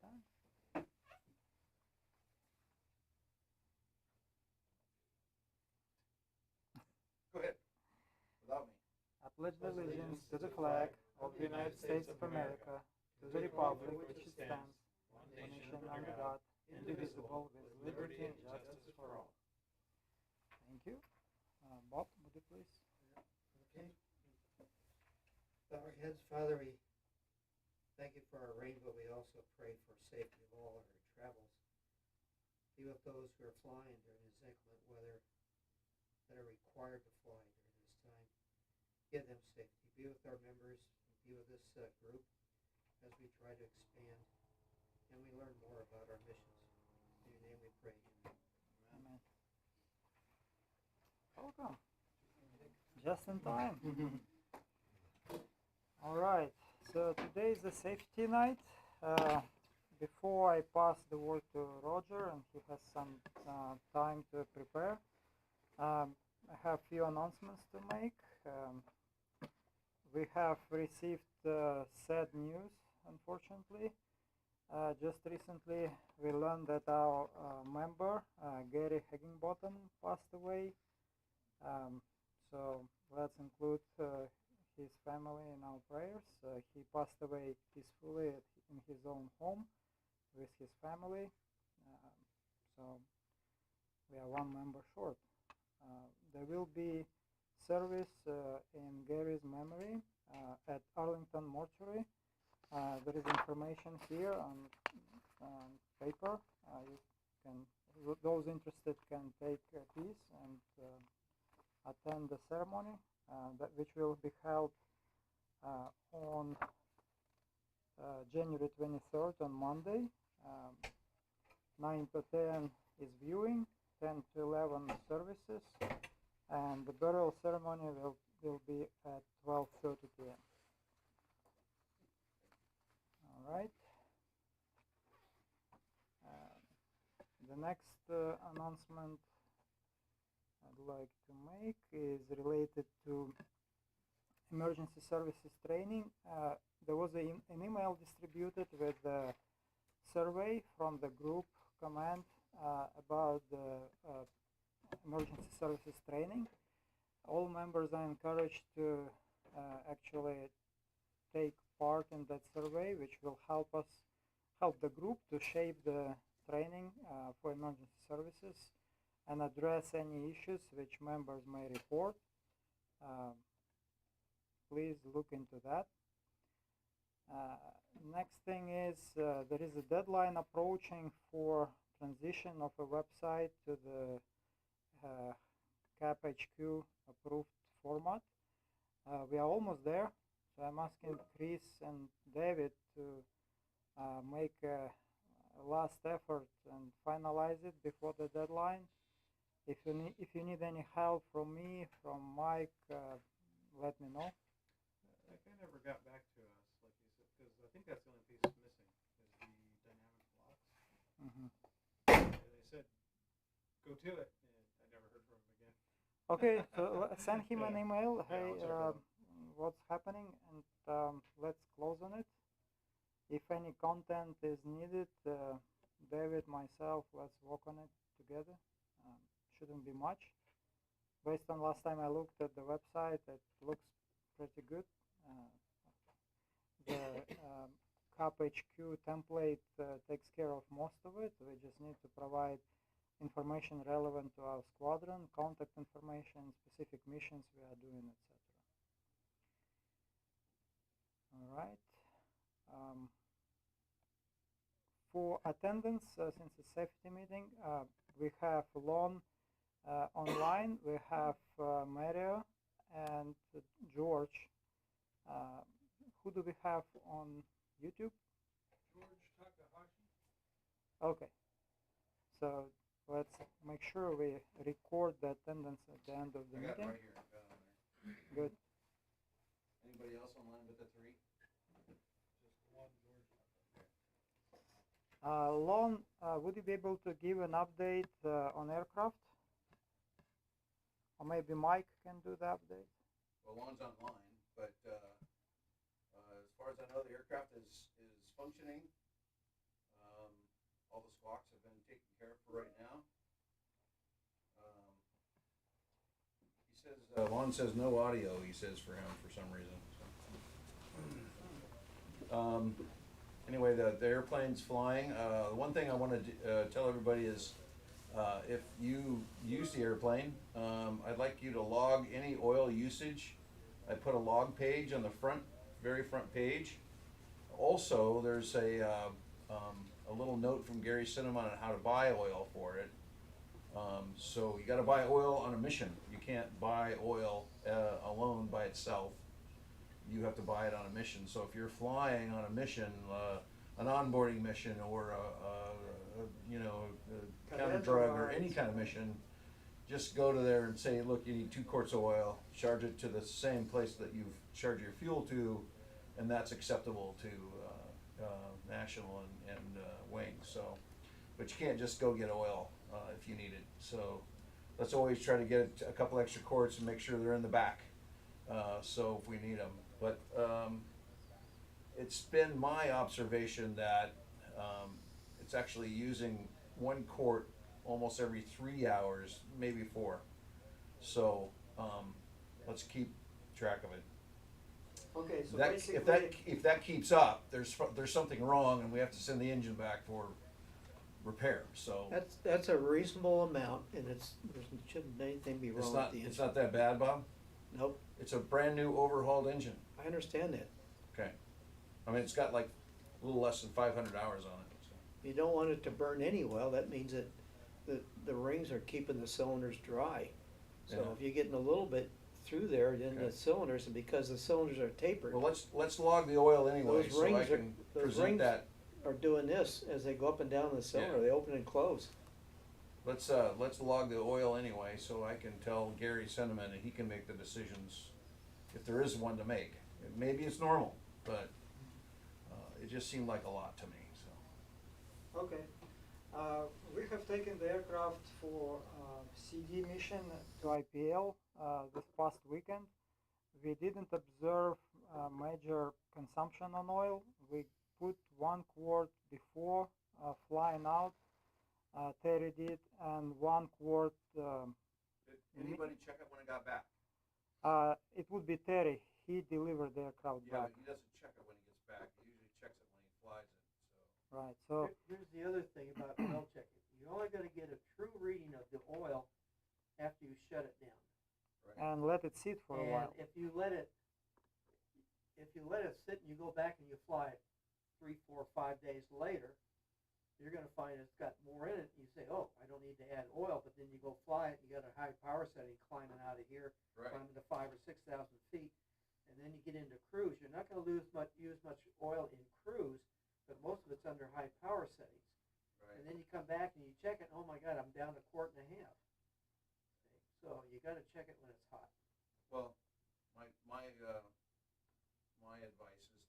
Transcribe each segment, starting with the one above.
time. Go ahead. Without me. I pledge allegiance to the flag of the United States of America, to the republic which stands, one nation under God, indivisible, with liberty and justice for all. Thank you. Bob, would you please? Okay. Bow our heads, Father, we thank you for our rain, but we also pray for safety of all our travels. Be with those who are flying during this inclement weather that are required to fly during this time. Give them safety. Be with our members and be with this group as we try to expand and we learn more about our missions. In your name we pray. Amen. Welcome. Just in time. All right. So today is the safety night. Before I pass the word to Roger and he has some time to prepare, I have a few announcements to make. We have received sad news, unfortunately. Just recently, we learned that our member, Gary Higginbottom, passed away. So let's include his family in our prayers. He passed away peacefully in his own home with his family. So we are one member short. There will be service in Gary's memory at Arlington Mortuary. There is information here on paper. Those interested can take a piece and attend the ceremony, which will be held on January 23rd on Monday. 9 to 10 is viewing, 10 to 11 services, and the burial ceremony will be at 12:30 p.m. All right. The next announcement I'd like to make is related to emergency services training. There was an email distributed with a survey from the group command about the emergency services training. All members are encouraged to actually take part in that survey, which will help the group to shape the training for emergency services and address any issues which members may report. Please look into that. Next thing is there is a deadline approaching for transition of a website to the CapHQ approved format. We are almost there, so I'm asking Chris and David to make a last effort and finalize it before the deadline. If you need any help from me, from Mike, let me know. That guy never got back to us, like you said, because I think that's the only piece missing is the dynamic blocks. Mm-hmm. And they said, go to it, and I never heard from him again. Okay, so send him an email. Hey, I'll what's happening, and let's close on it. If any content is needed, David, myself, let's work on it together. Shouldn't be much. Based on last time I looked at the website, it looks pretty good. The CapHQ template takes care of most of it. We just need to provide information relevant to our squadron, contact information, specific missions we are doing, etc. All right. For attendance, since it's a safety meeting, we have Lon online. We have Mario and George. Who do we have on YouTube? George Takahashi. Okay. So let's make sure we record the attendance at the end of the I got it meeting. right here. I've got it on there. Good. Anybody else online but the three? Just one George. Lon, would you be able to give an update on aircraft? Or maybe Mike can do the update? Well, Lon's online, but as far as I know, the aircraft is functioning. all the squawks have been taken care of for right now. He says, Lon says no audio, he says, for him for some reason. So. Anyway, the airplane's flying. The one thing I want to tell everybody is, if you use the airplane, I'd like you to log any oil usage. I put a log page on the very front page. Also, there's a little note from Gary Cinnamon on how to buy oil for it. So you got to buy oil on a mission. You can't buy oil alone by itself. You have to buy it on a mission. So if you're flying on a mission, an onboarding mission, or a counter drug or any kind of mission, just go to there and say, look, you need 2 quarts of oil. Charge it to the same place that you've charged your fuel to, and that's acceptable to National and Wing. So, but you can't just go get oil if you need it. So let's always try to get a couple extra quarts and make sure they're in the back. So if we need them. But it's been my observation that it's actually using 1 quart almost every 3 hours, maybe 4. So let's keep track of it. Okay, so If that keeps up, there's something wrong, and we have to send the engine back for repair. So that's a reasonable amount, and shouldn't anything be wrong with the engine. It's not that bad, Bob. Nope. It's a brand new overhauled engine. I understand that. Okay. I mean, it's got like a little less than 500 hours on it. So. You don't want it to burn any oil. That means that the rings are keeping the cylinders dry. So Yeah. if you're getting a little bit through there, then Okay. the cylinders, and because the cylinders are tapered, Well, let's log the oil anyway, Those so I rings can those present rings that. are doing this as they go up and down the cylinder. Yeah. They open and close. Let's log the oil anyway, so I can tell Gary Sentiment and he can make the decisions if there is one to make. Maybe it's normal, but it just seemed like a lot to me. So. Okay. We have taken the aircraft for CD mission to IPL this past weekend. We didn't observe major consumption on oil. We put 1 quart before flying out. Terry did, and 1 quart. Did anybody check it when it got back? It would be Terry. He delivered the aircraft Yeah, back. but he doesn't check it when he gets back. He usually checks it when he flies it. So. Right. So Here's the other thing about oil checking. You're only going to get a true reading of the oil after you shut it down. Right. and let it sit for a while. And if you let it sit and you go back and you fly it 3, 4, 5 days later, you're going to find it's got more in it. You say, oh, I don't need to add oil, but then you go fly it, you got a high power setting climbing out of here, Right. climbing to 5,000 or 6,000 feet, and then you get into cruise. You're not going to use much oil in cruise, but most of it's under high power settings. Right. And then you come back and you check it, oh my God, I'm down 1.5 quarts. So you got to check it when it's hot. Well, my advice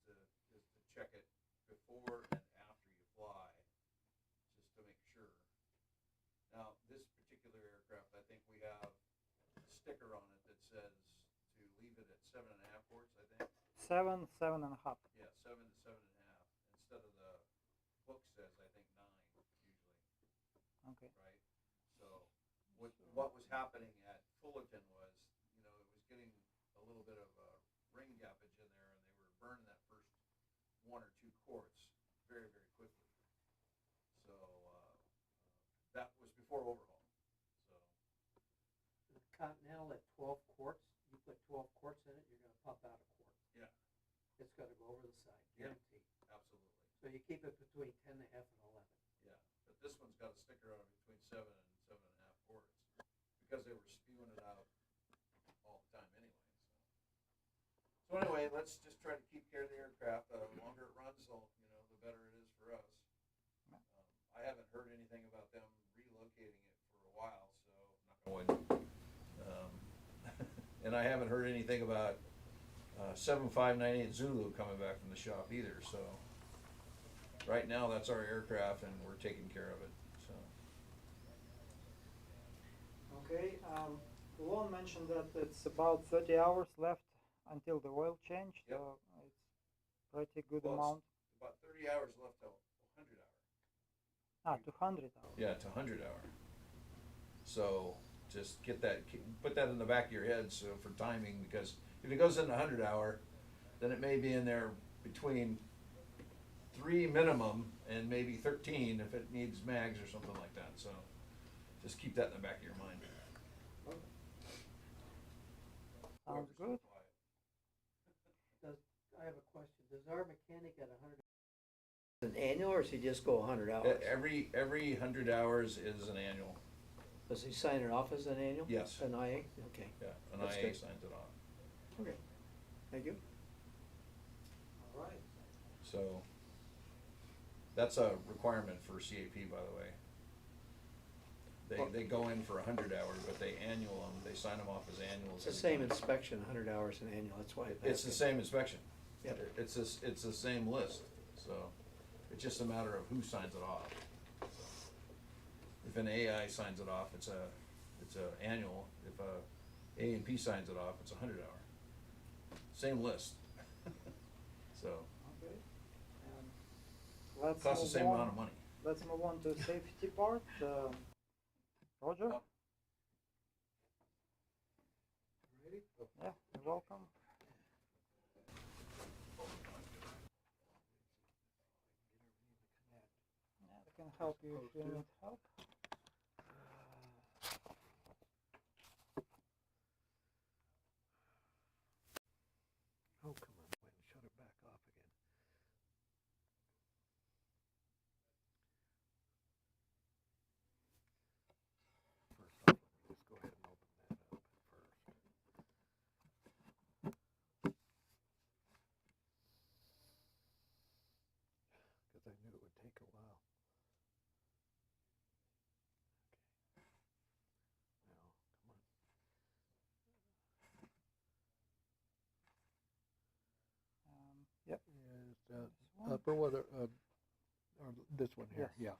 is to check it before and after you fly, just to make sure. Now, this particular aircraft, I think we have a sticker on it that says to leave it at 7.5 quarts. I think. 7.5. Yeah, 7 to 7.5 instead of the book says I think 9 usually. Okay. Right? So what was happening at Fullerton was, it was getting a little bit of a ring gappage in there, and they were burning that first 1 or 2 quarts very, very quickly. So that was before overhaul. So The Continental at 12 quarts, you put 12 quarts in it, you're going to pump out a quart. yeah, It's got to go over the side, Yeah. guaranteed. absolutely. So you keep it between 10.5 and 11. Yeah, but this one's got a sticker on it between 7 and 7.5 quarts because they were spewing it out all the time anyway. So anyway, let's just try to keep care of the aircraft. The longer it runs, the better it is for us. I haven't heard anything about them relocating it for a while, so knock on wood. And I haven't heard anything about 7598 Zulu coming back from the shop either. So right now, that's our aircraft, and we're taking care of it. So. Okay. Lon mentioned that it's about 30 hours left until the oil change. Yep. So it's pretty good Well, amount. About 30 hours left till 100 hours. To 100 hours. Yeah, to 100 hour. So just get that, put that in the back of your head so for timing, because if it goes in 100 hour, then it may be in there between 3 minimum and maybe 13 if it needs mags or something like that. So just keep that in the back of your mind. Sounds good. I have a question. Does our mechanic at 100 an annual, or does he just go 100 hours? Every 100 hours is an annual. Does he sign it off as an annual? Yes. An IA? Okay. Yeah, an That's IA good. signs it off. Okay. Thank you. All right. So that's a requirement for CAP, by the way. They go in for 100 hours, but they annual them, they sign them off as annuals. It's the every same time. inspection, 100 hours an annual, that's why. It's the same inspection. Yep. It's the same list, so it's just a matter of who signs it off. If an AI signs it off, it's a annual. If a A&P signs it off, it's 100 hour. Same list. So Okay. Let's costs the move same on. amount of money. Let's move on to the safety part. Roger? Ready? Yeah, you're welcome. Yeah, I can help you if you need help. Oh, come on, wait, shut it back off again. First off, let me just go ahead and open that up first. Because I knew it would take a while. Okay. Now, come on. Yep. Is This one? upper weather, or this one here? Yes.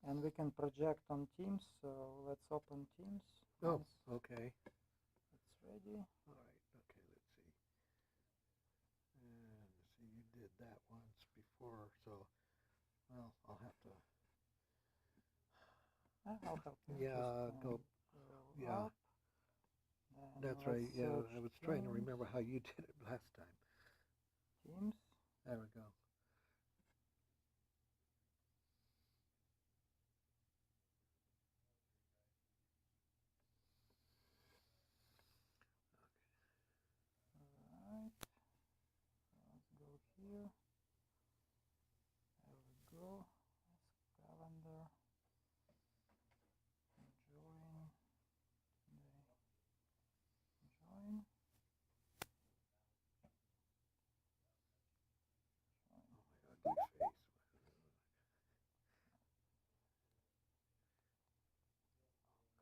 Yeah. And we can project on Teams, so let's open Teams. Oh, once okay. it's ready. All right, okay, let's see. And see, you did that once before, so, well, I'll have to, I'll help you. yeah, Just, go, yeah. up. Then That's right, let's yeah, search I was trying to Teams. remember how you did it last time. Teams. There we go. Alright. Let's go here. There we go. Let's calendar. Join. Join. Oh my ugly face.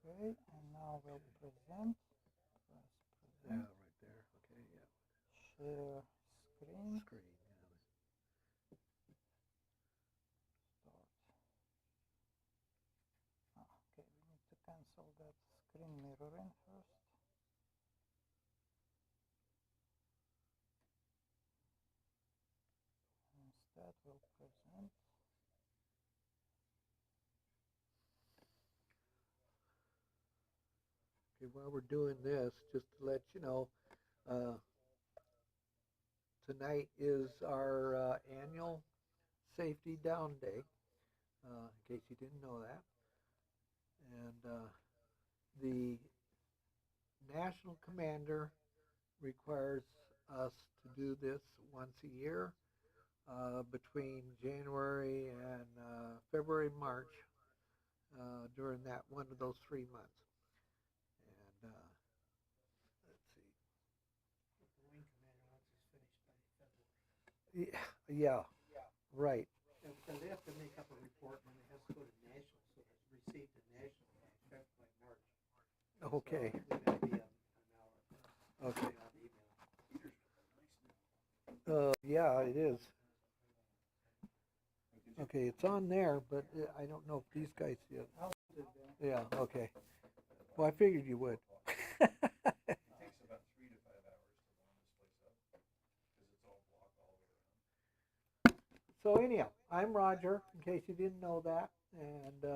Okay, and now we'll present. Press Yeah, present. right there, okay, yeah. Share screen. Screen, yeah. Start. Okay, we need to cancel that screen mirroring first. Instead, we'll present. Okay, while we're doing this, just to let you know, tonight is our annual Safety Down Day, in case you didn't know that. And the National Commander requires us to do this once a year between January and February, March, during that one of those 3 months. And let's see. The wing commander wants us finished by February. Yeah, right. Yeah, because they have to make up a report when it has to go to national, so it's received to national by March. Okay. So we may be an hour. Okay. On email. Yeah, it is. Okay, it's on there, but I don't know if these guys see it. I'll do it there. Yeah, okay. Well, I figured you would. It takes about 3 to 5 hours to warm this place up because it's all block all the way around. So anyhow, I'm Roger, in case you didn't know that, and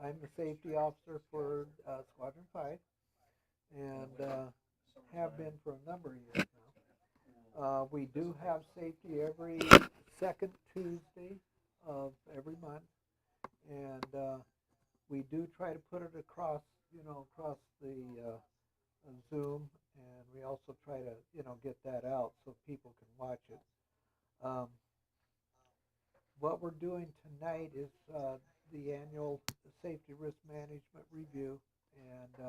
I'm the safety officer for Squadron 5, and have been for a number of years now. We do have safety every second Tuesday of every month, and we do try to put it across, across the Zoom, and we also try to, get that out so people can watch it. What we're doing tonight is the annual safety risk management review, and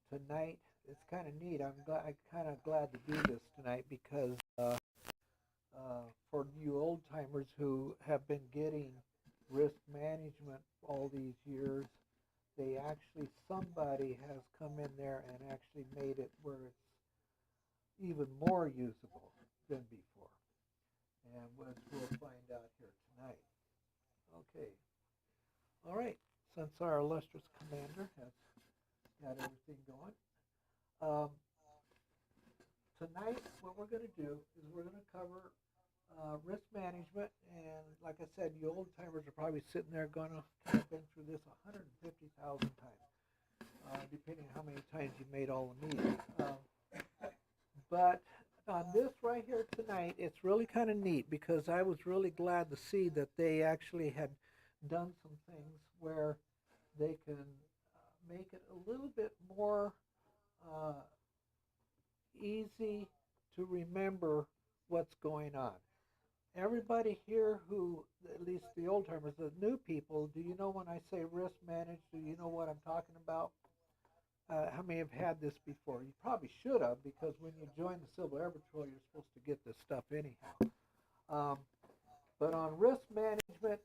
tonight it's kind of neat. I'm kind of glad to do this tonight because for you old timers who have been getting risk management all these years, somebody has come in there and actually made it where it's even more usable than before. And we'll find out here tonight. Okay. All right. Since our illustrious commander has got everything going, tonight what we're going to do is we're going to cover risk management, and like I said, you old timers are probably sitting there going to have been through this 150,000 times, depending on how many times you made all the meetings. But on this right here tonight, it's really kind of neat because I was really glad to see that they actually had done some things where they can make it a little bit more easy to remember what's going on. Everybody here who, at least the old timers, the new people, do you know when I say risk managed, do you know what I'm talking about? How many have had this before? You probably should have, because when you join the Civil Air Patrol, you're supposed to get this stuff anyhow. But on risk management,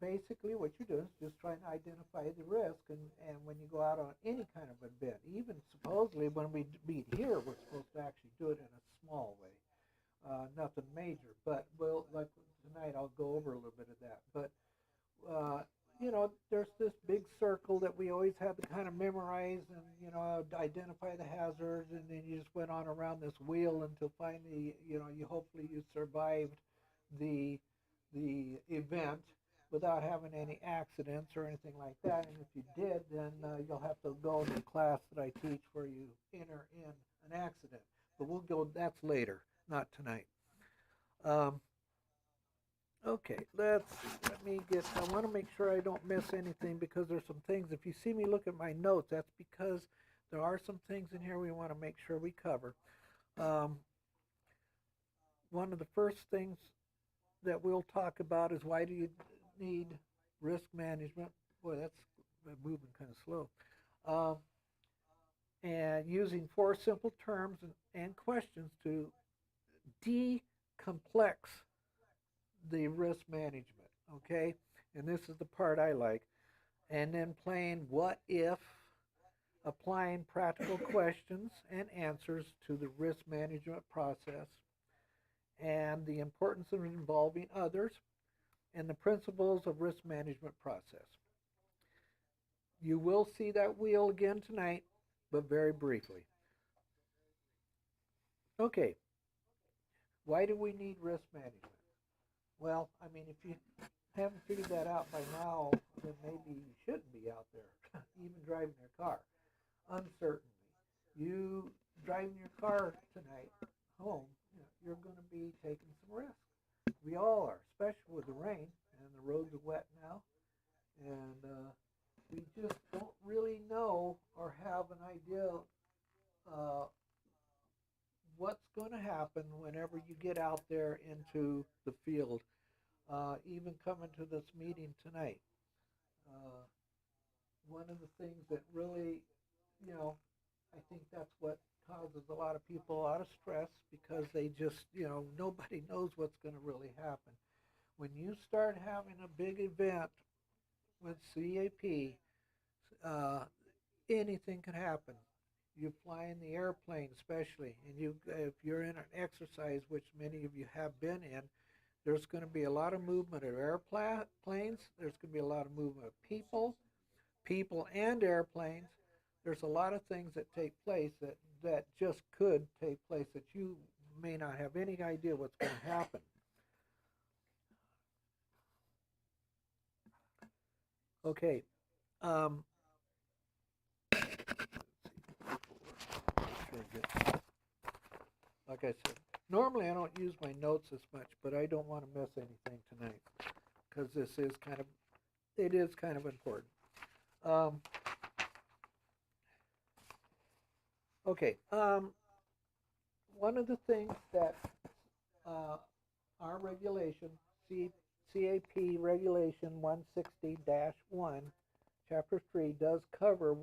basically what you're doing is just trying to identify the risk, and when you go out on any kind of event, even supposedly when we meet here, we're supposed to actually do it in a small way. Nothing major, but like tonight I'll go over a little bit of that. But there's this big circle that we always had to kind of memorize and identify the hazards, and then you just went on around this wheel until finally you hopefully you survived the event without having any accidents or anything like that. And if you did, then you'll have to go to the class that I teach where you enter in an accident. But that's later, not tonight. Okay, I want to make sure I don't miss anything, because there's some things, if you see me look at my notes, that's because there are some things in here we want to make sure we cover. One of the first things that we'll talk about is, why do you need risk management? Boy, that's moving kind of slow. And using 4 simple terms and questions to decomplex the risk management, okay? And this is the part I like. And then playing what if, applying practical questions and answers to the risk management process, and the importance of involving others, and the principles of risk management process. You will see that wheel again tonight, but very briefly. Okay, why do we need risk management? Well, I mean, if you haven't figured that out by now, then maybe you shouldn't be out there, even driving your car. Uncertainty. You driving your car tonight home, you're going to be taking some risk. We all are, especially with the rain, and the roads are wet now, and we just don't really know or have an idea what's going to happen whenever you get out there into the field. Even coming to this meeting tonight, one of the things that really, I think that's what causes a lot of people a lot of stress, because they just, nobody knows what's going to really happen. When you start having a big event with CAP, anything can happen. You fly in the airplane especially, and if you're in an exercise, which many of you have been in, there's going to be a lot of movement of airplanes. There's going to be a lot of movement of people and airplanes. There's a lot of things that take place that just could take place that you may not have any idea what's going to happen. Okay. Um, like I said, normally I don't use my notes as much, but I don't want to miss anything tonight because it is kind of important. Um, okay. One of the things that uh, our regulation, CAP Regulation 160-1, Chapter 3, does cover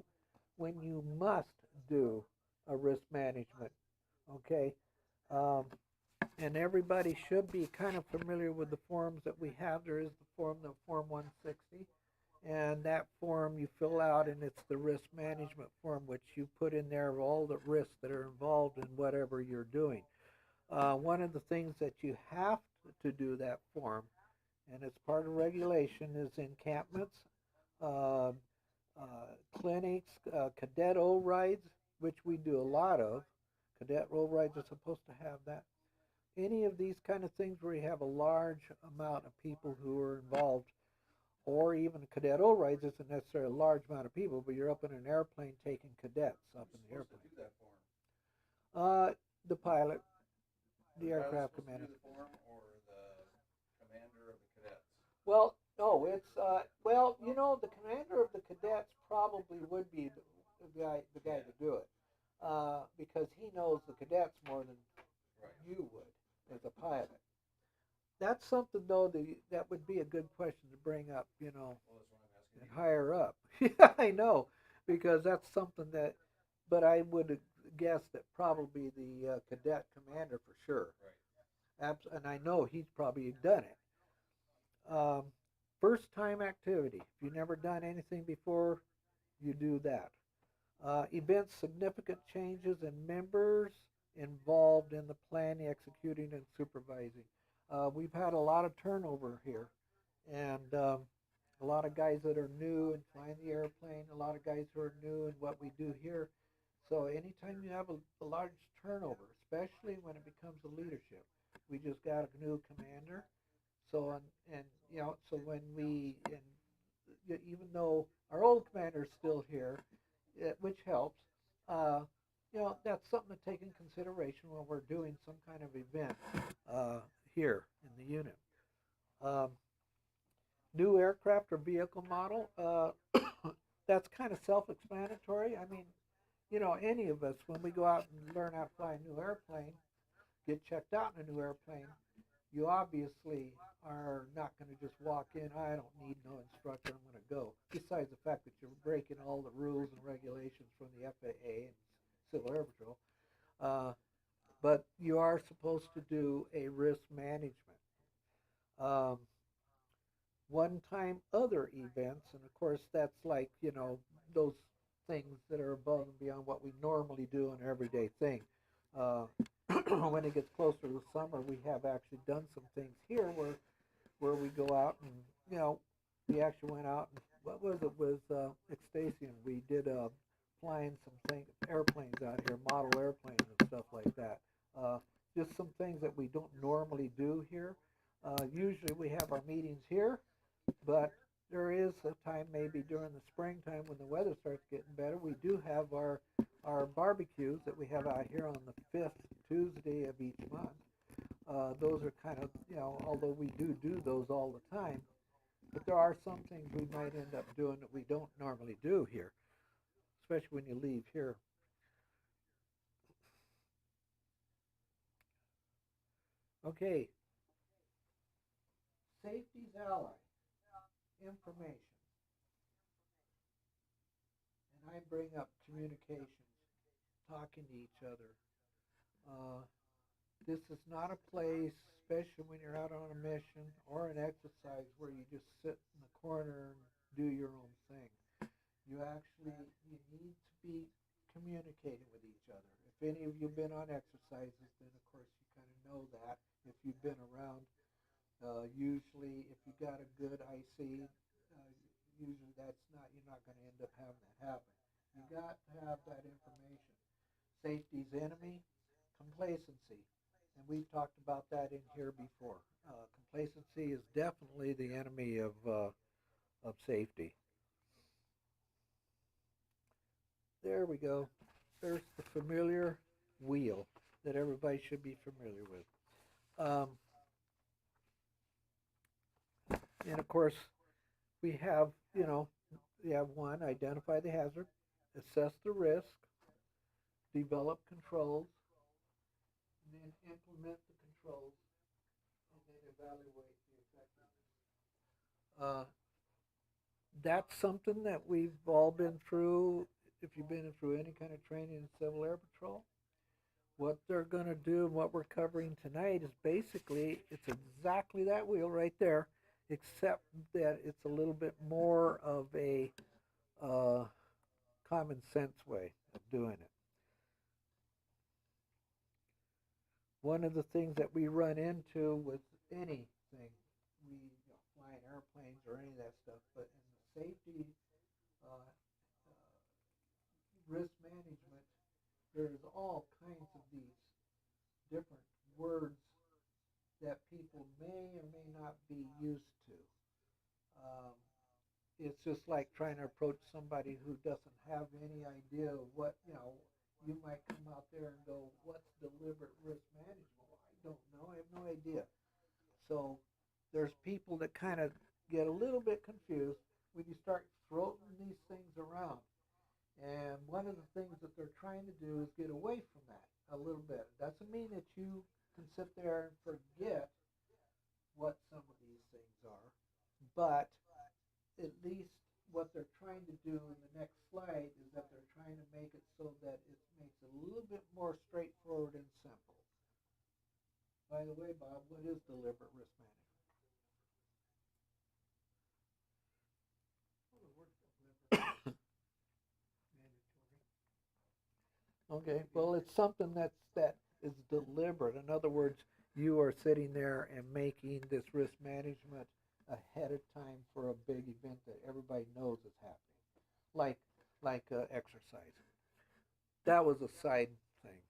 when you must do a risk management. Okay. Um, and everybody should be kind of familiar with the forms that we have. There is the Form 160, and that form you fill out, and it's the risk management form, which you put in there of all the risks that are involved in whatever you're doing. One of the things that you have to do that form, and it's part of regulation, is encampments, uh, clinics, cadet rides, which we do a lot of. Cadet rides are supposed to have that. Any of these kind of things where you have a large amount of people who are involved, or even cadet rides isn't necessarily a large amount of people, but you're up in an airplane taking cadets up in the airplane. To do that form? The pilot, the pilot's aircraft supposed to commander. do the form, or the commander of the cadets? Well, no, it's the commander of the cadets probably would be the guy to do it, because he knows the cadets more than Right. you would as a pilot. That's something though that would be a good question to bring up, Well, that's what I'm asking and you. higher up. Yeah, I know, because that's something that, but I would guess that probably the cadet commander for sure. Right. And I know he's probably done it. Um, First time activity. If you've never done anything before, you do that. Events, significant changes in members involved in the planning, executing, and supervising. We've had a lot of turnover here, and a lot of guys that are new in flying the airplane, a lot of guys who are new in what we do here. So anytime you have a large turnover, especially when it becomes a leadership, we just got a new commander. So so when even though our old commander is still here, which helps, uh, that's something to take in consideration when we're doing some kind of event here in the unit. Um, New aircraft or vehicle model, that's kind of self-explanatory. I mean, any of us, when we go out and learn how to fly a new airplane, get checked out in a new airplane, you obviously are not going to just walk in, I don't need no instructor, I'm going to go. Besides the fact that you're breaking all the rules and regulations from the FAA and Civil Air Patrol. But you are supposed to do a risk management. Um, One-time other events, and of course that's like, those things that are above and beyond what we normally do an everyday thing. Uh, when it gets closer to summer, we have actually done some things here where we go out and, we actually went out and, what was it, with Extasian, we did flying some airplanes out here, model airplanes and stuff like that. Just some things that we don't normally do here. Usually we have our meetings here, but there is a time maybe during the springtime when the weather starts getting better. We do have our barbecues that we have out here on the 5th Tuesday of each month. Those are kind of, although we do those all the time, but there are some things we might end up doing that we don't normally do here, especially when you leave here. Okay, safety's ally, information. And I bring up communications, talking to each other. Uh, this is not a place, especially when you're out on a mission or an exercise, where you just sit in the corner and do your own thing. You need to be communicating with each other. If any of you have been on exercises, then of course you kind of know that. If you've been around, usually if you got a good IC, usually you're not going to end up having that happen. You got to have that information. Safety's enemy, complacency. And we've talked about that in here before. Complacency is definitely the enemy of safety. There we go. There's the familiar wheel that everybody should be familiar with. And of course, we have, we have one, identify the hazard, assess the risk, develop controls, and then implement the controls, and then evaluate the effectiveness. That's something that we've all been through. If you've been through any kind of training in Civil Air Patrol, what they're going to do and what we're covering tonight is basically, it's exactly that wheel right there, except that it's a little bit more of a common sense way of doing it. One of the things that we run into with anything, we flying airplanes or any of that stuff, but in the safety risk management, there's all kinds of these different words that people may or may not be used to. It's just like trying to approach somebody who doesn't have any idea of what, you might come out there and go, what's deliberate risk management? Well, I don't know. I have no idea. So there's people that kind of get a little bit confused when you start throwing these things around. And one of the things that they're trying to do is get away from that a little bit. Doesn't mean that you can sit there and forget what some of these things are, but at least what they're trying to do in the next slide is that they're trying to make it so that it makes it a little bit more straightforward and simple. By the way, Bob, what is deliberate risk management? Okay, well, it's something that is deliberate. In other words, you are sitting there and making this risk management ahead of time for a big event that everybody knows is happening, like exercise. That was a side thing.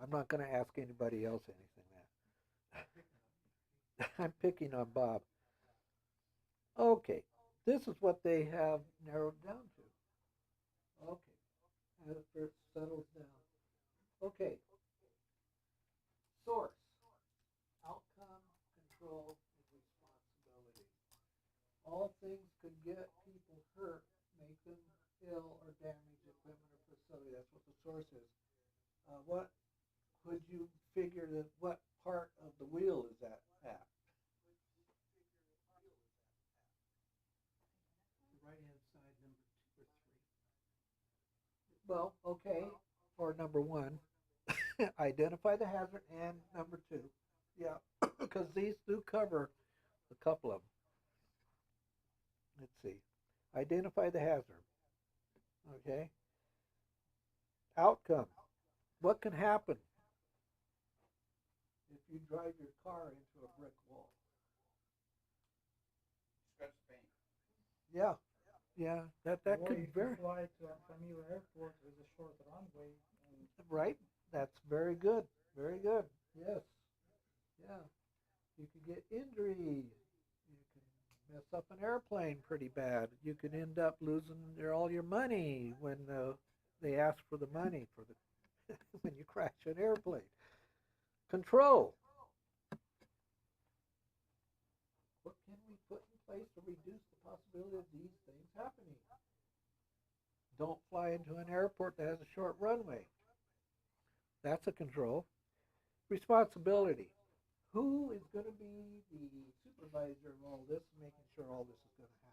I'm not going to ask anybody else anything that. I'm picking on Bob. Okay, this is what they have narrowed down to. Okay. As it settles down. Okay. Source, outcome, control, and responsibility. All things could get people hurt, make them ill, or damage equipment or facility. That's what the source is. What could you figure that? What part of the wheel is that at? The right-hand side, number 2 or 3. Well, okay, or number 1, identify the hazard, and number 2, yeah, because these do cover a couple of them. Let's see, identify the hazard, okay. Outcome, what can happen if you drive your car into a brick wall? Scratch the paint. Yeah, yeah, that Or could if you fly to a familiar airport with a short runway. Right, that's very good, yes, yeah. You could get injuries, you can mess up an airplane pretty bad, you could end up losing all your money when they ask for the money for the when you crash an airplane. Control. What can we put in place to reduce the possibility of these things happening? Don't fly into an airport that has a short runway. That's a control. Responsibility. Who is going to be the supervisor of all this, making sure all this is going to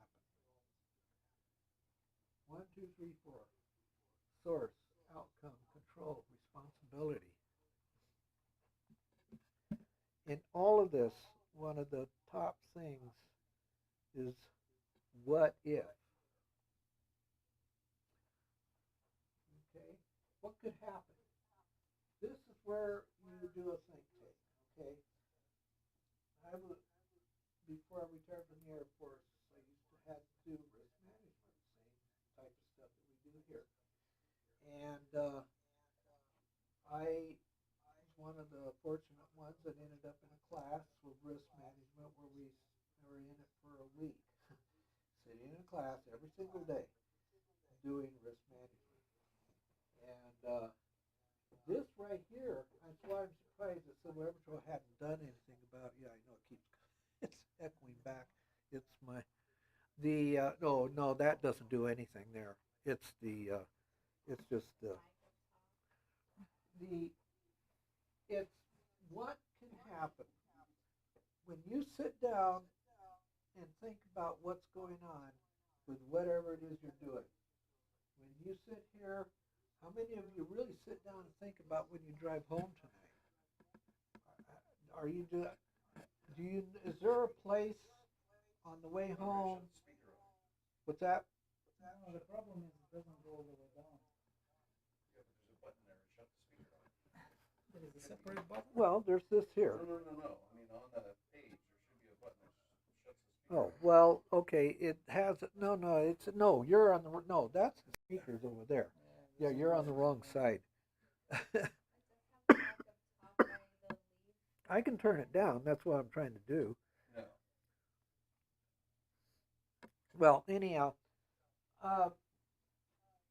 happen? 1, 2, 3, 4. Source, outcome, control, responsibility. In all of this, one of the top things is what if? Okay, what could happen? This is where you do a think tank, okay? Before I retired from the Air Force, I used to have to do risk management, same type of stuff that we do here. And I was one of the fortunate ones that ended up in a class with risk management where we were in it for a week, sitting in a class every single day doing risk management. this right here, that's why I'm surprised that Civil Air Patrol hadn't done anything about it. Yeah, I know it keeps, it's echoing back. It's my, no, that doesn't do anything there. It's it's just it's what can happen when you sit down and think about what's going on with whatever it is you're doing. When you sit here, how many of you really sit down and think about when you drive home tonight? Are you is there a place on the way home? What's that? No, the problem is it doesn't go all the way down. Yeah, but there's a button there to shut the speaker off. There is a separate button. Well, there's this here. No. I mean, on the page, there should be a button that shuts the speaker Oh, off. well, okay, it has, no, you're on the, no, that's the speakers over there. Yeah, you're on the wrong side. I can turn it down, that's what I'm trying to do. No. Well, anyhow,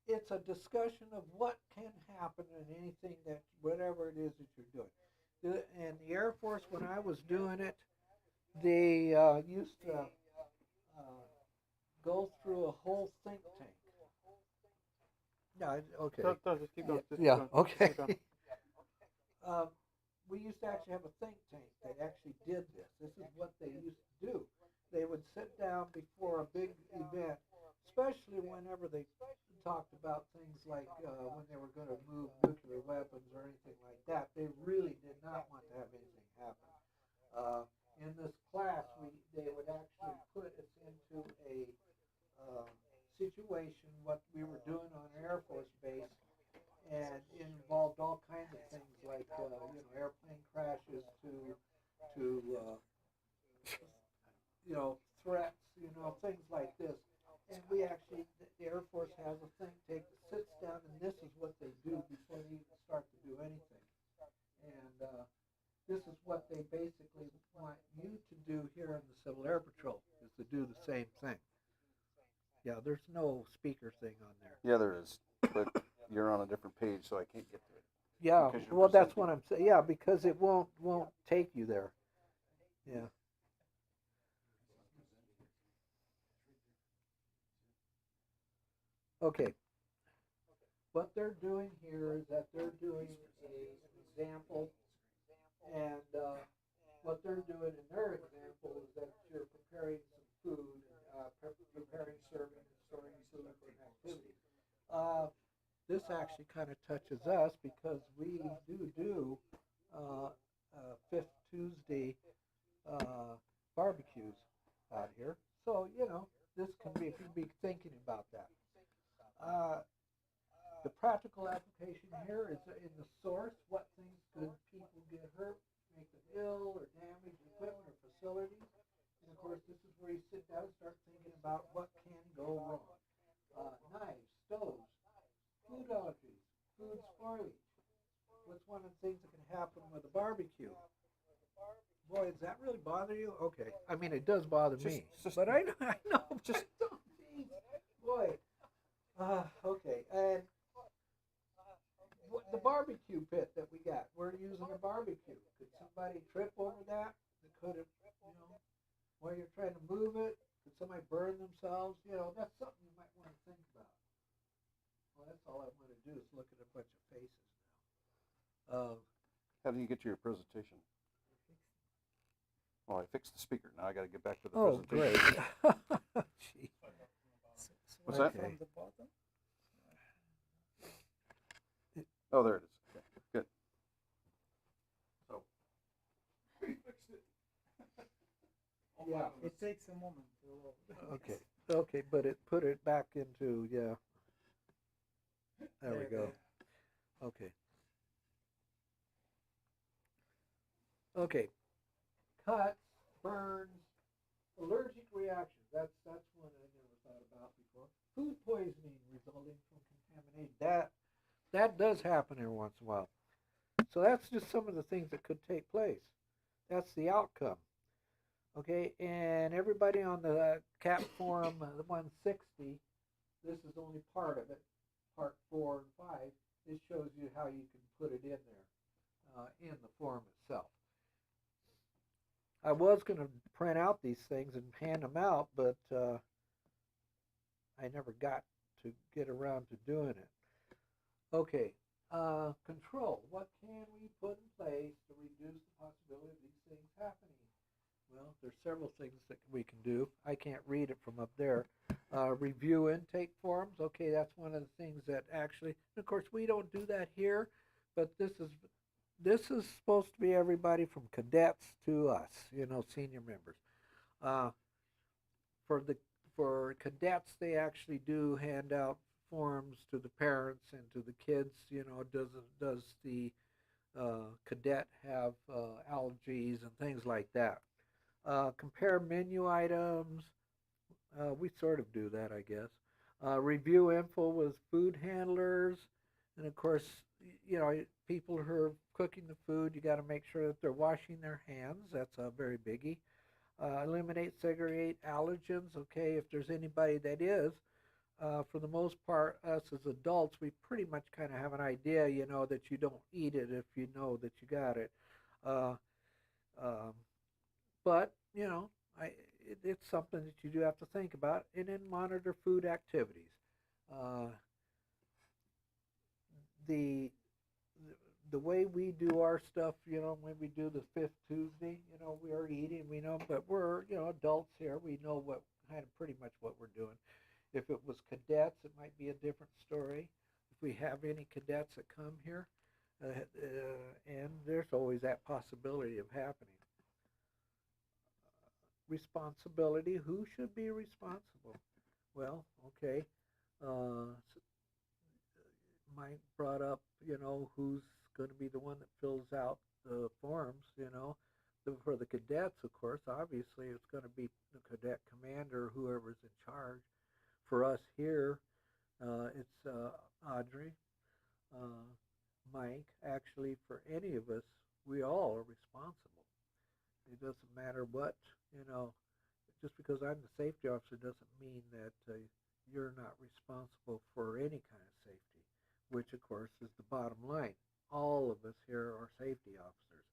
it's a discussion of what can happen in anything that, whatever it is that you're doing. And the Air Force, when I was doing it, they used to go through a whole think tank. Yeah, okay. So just keep going. Just keep Yeah, going. okay. Keep going. We used to actually have a think tank that actually did this. This is what they used to do. They would sit down before a big event, especially whenever they talked about things like when they were going to move nuclear weapons or anything like that. They really did not want to have anything happen. In this class, they would actually put us into a situation, what we were doing on Air Force Base, and it involved all kinds of things like airplane crashes to threats, things like this. And we actually, the Air Force has a think tank that sits down, and this is what they do before they even start to do anything. And this is what they basically want you to do here in the Civil Air Patrol, is to do the same thing. Yeah, there's no speaker thing on there. Yeah, there is, but you're on a different page, so I can't get to it. Yeah, Because you're well, that's presenting. what I'm saying. Yeah, because it won't take you there. Yeah. Okay. What they're doing here is that they're doing an example, and what they're doing in their example is that you're preparing some food, preparing, serving, and storing food for an activity. This actually kind of touches us because we do Fifth Tuesday barbecues out here. So, this can be, if you'd be thinking about that. The practical application here is in the source. What things could people get hurt, make them ill, or damage equipment or facilities? And of course, this is where you sit down and start thinking about what can go wrong. Knives, stoves, food allergies, food spoilage. What's one of the things that can happen with a barbecue? Boy, does that really bother you? Okay. I mean, it does bother me. But I know. Just, geez, boy. Okay. And the barbecue pit that we got, we're using a barbecue. Could somebody trip over that? Could it, while you're trying to move it? Could somebody burn themselves? That's something you might want to think about. Well, that's all I want to do is look at a bunch of faces now. How do you get to your presentation? Well, I fixed the speaker. Now I got to get back to the Oh, great. presentation. Gee. What's that? From the bottom? Oh, there it is. Okay, good. So, we fixed it. Yeah. It takes a moment to load. Okay, but it put it back into, yeah. There we go. Okay. Okay. Cuts, burns, allergic reactions. That's one I never thought about before. Food poisoning resulting from contamination. That does happen every once in a while. So that's just some of the things that could take place. That's the outcome. Okay, and everybody on the CAP Forum 160, this is only part of it, part 4 and 5. It shows you how you can put it in there, in the form itself. I was going to print out these things and hand them out, but I never got to get around to doing it. Okay, control. What can we put in place to reduce the possibility of these things happening? Well, there's several things that we can do. I can't read it from up there. Review intake forms. Okay, that's one of the things that actually, of course, we don't do that here, but this is supposed to be everybody from cadets to us, senior members. For cadets, they actually do hand out forms to the parents and to the kids. Does the cadet have allergies and things like that? Compare menu items. We sort of do that, I guess. Review info with food handlers, and of course, people who are cooking the food, you got to make sure that they're washing their hands. That's a very biggie. Eliminate, segregate allergens. Okay, if there's anybody that is, for the most part, us as adults, we pretty much kind of have an idea, that you don't eat it if you know that you got it. But, it's something that you do have to think about. And then monitor food activities. The way we do our stuff, when we do the fifth Tuesday, we are eating, but we're, adults here. We know pretty much what we're doing. If it was cadets, it might be a different story. If we have any cadets that come here, and there's always that possibility of happening. Responsibility. Who should be responsible? Well, okay. Mike brought up, who's going to be the one that fills out the forms, For the cadets, of course, obviously it's going to be the cadet commander, whoever's in charge. For us here, it's Audrey, Mike. Actually, for any of us, we all are responsible. It doesn't matter what, just because I'm the safety officer doesn't mean that you're not responsible for any kind of safety, which, of course, is the bottom line. All of us here are safety officers.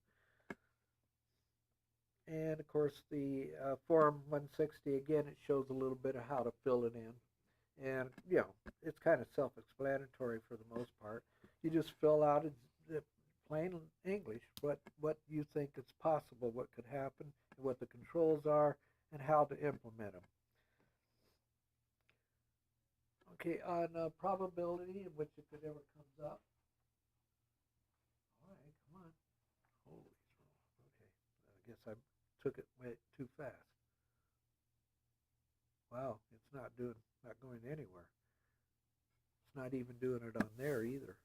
And, of course, the Form 160, again, it shows a little bit of how to fill it in. And, it's kind of self-explanatory for the most part. You just fill out in plain English what you think is possible, what could happen, and what the controls are, and how to implement them. Okay, on probability in which if it ever comes up. All right, come on. Holy smokes. Okay, I guess I took it way too fast. Wow, it's not going anywhere. It's not even doing it on there either.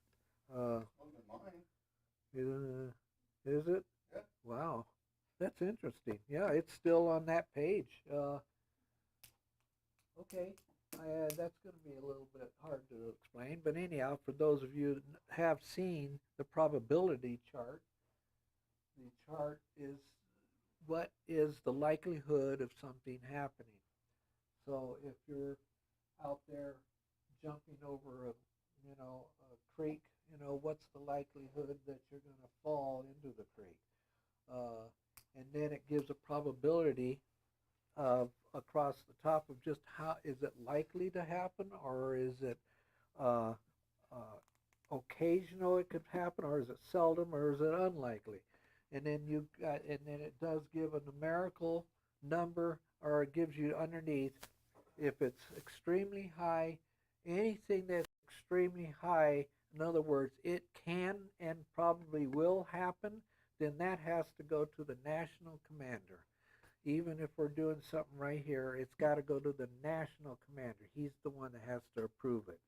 Is it? Yeah. Wow, that's interesting. Yeah, it's still on that page. Okay, that's going to be a little bit hard to explain, but anyhow, for those of you that have seen the probability chart, the chart is what is the likelihood of something happening. So if you're out there jumping over a creek, what's the likelihood that you're going to fall into the creek? And then it gives a probability of across the top of just how is it likely to happen, or is it occasional it could happen, or is it seldom, or is it unlikely? And then it does give a numerical number, or it gives you underneath if it's extremely high, anything that's extremely high, in other words, it can and probably will happen, then that has to go to the national commander. Even if we're doing something right here, it's got to go to the national commander. He's the one that has to approve it.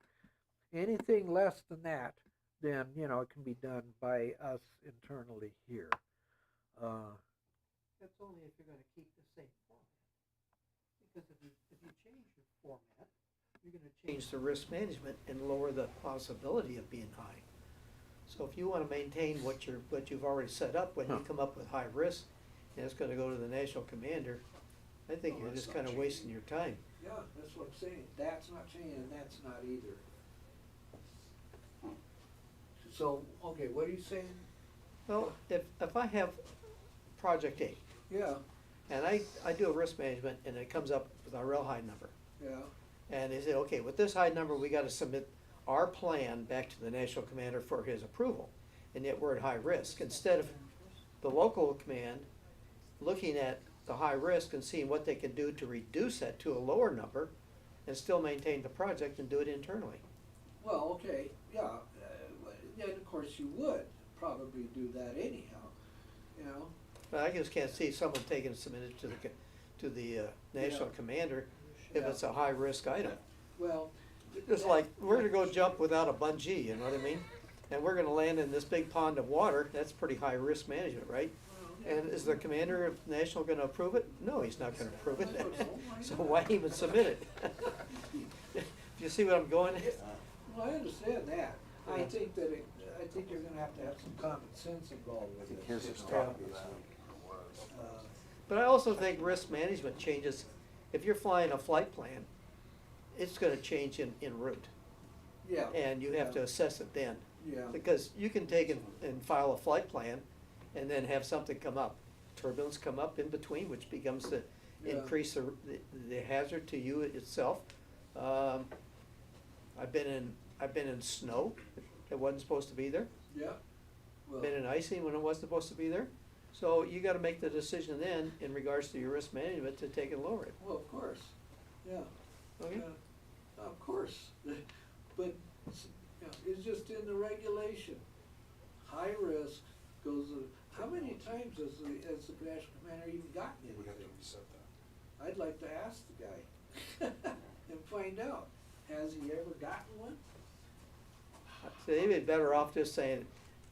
Anything less than that, then, it can be done by us internally here. That's only if you're going to keep the same format. Because if you change your format, you're going to change the risk management and lower the possibility of being high. So if you want to maintain what you've already set up, when you come up with high risk, and it's going to go to the national commander, I think you're just kind of wasting your time. Yeah, that's what I'm saying. That's not changing, and that's not either. So, okay, what are you saying? Well, if I have project A, Yeah, and I do a risk management, and it comes up with a real high number, yeah, and they say, okay, with this high number, we gotta submit our plan back to the national commander for his approval, and yet we're at high risk, instead of the local command looking at the high risk and seeing what they can do to reduce that to a lower number, and still maintain the project and do it internally. well, okay, yeah, then of course you would probably do that anyhow, you know? But I just can't see someone taking and submitting it to the national Yeah. commander if Yeah. it's a high risk item. Well. It's like, we're gonna go jump without a bungee, you know what I mean? And we're gonna land in this big pond of water, that's pretty high risk management, right? And is the commander of national gonna approve it? No, he's not gonna approve it. So why even submit it? Do you see what I'm going at? Well, I understand that. I think that I think you're gonna have to have some common sense involved with it. Here's you his know. copy. But I also think risk management changes, if you're flying a flight plan, it's gonna change en route. Yeah. And you have to assess it then. Yeah. Because you can take and file a flight plan and then have something come up, turbulence come up in between, which becomes the, Yeah. increase the hazard to you itself. I've been in snow that wasn't supposed to be there, Yeah. Well, been in icing when it wasn't supposed to be there. So you gotta make the decision then, in regards to your risk management, to take and lower it. well, of course. Yeah. Okay? Yeah. Of course. But you know, it's just in the regulation. High risk goes. How many times has the national commander even gotten anything? We have to reset that. I'd like to ask the guy and find out. Has he ever gotten one? So they'd be better off just saying,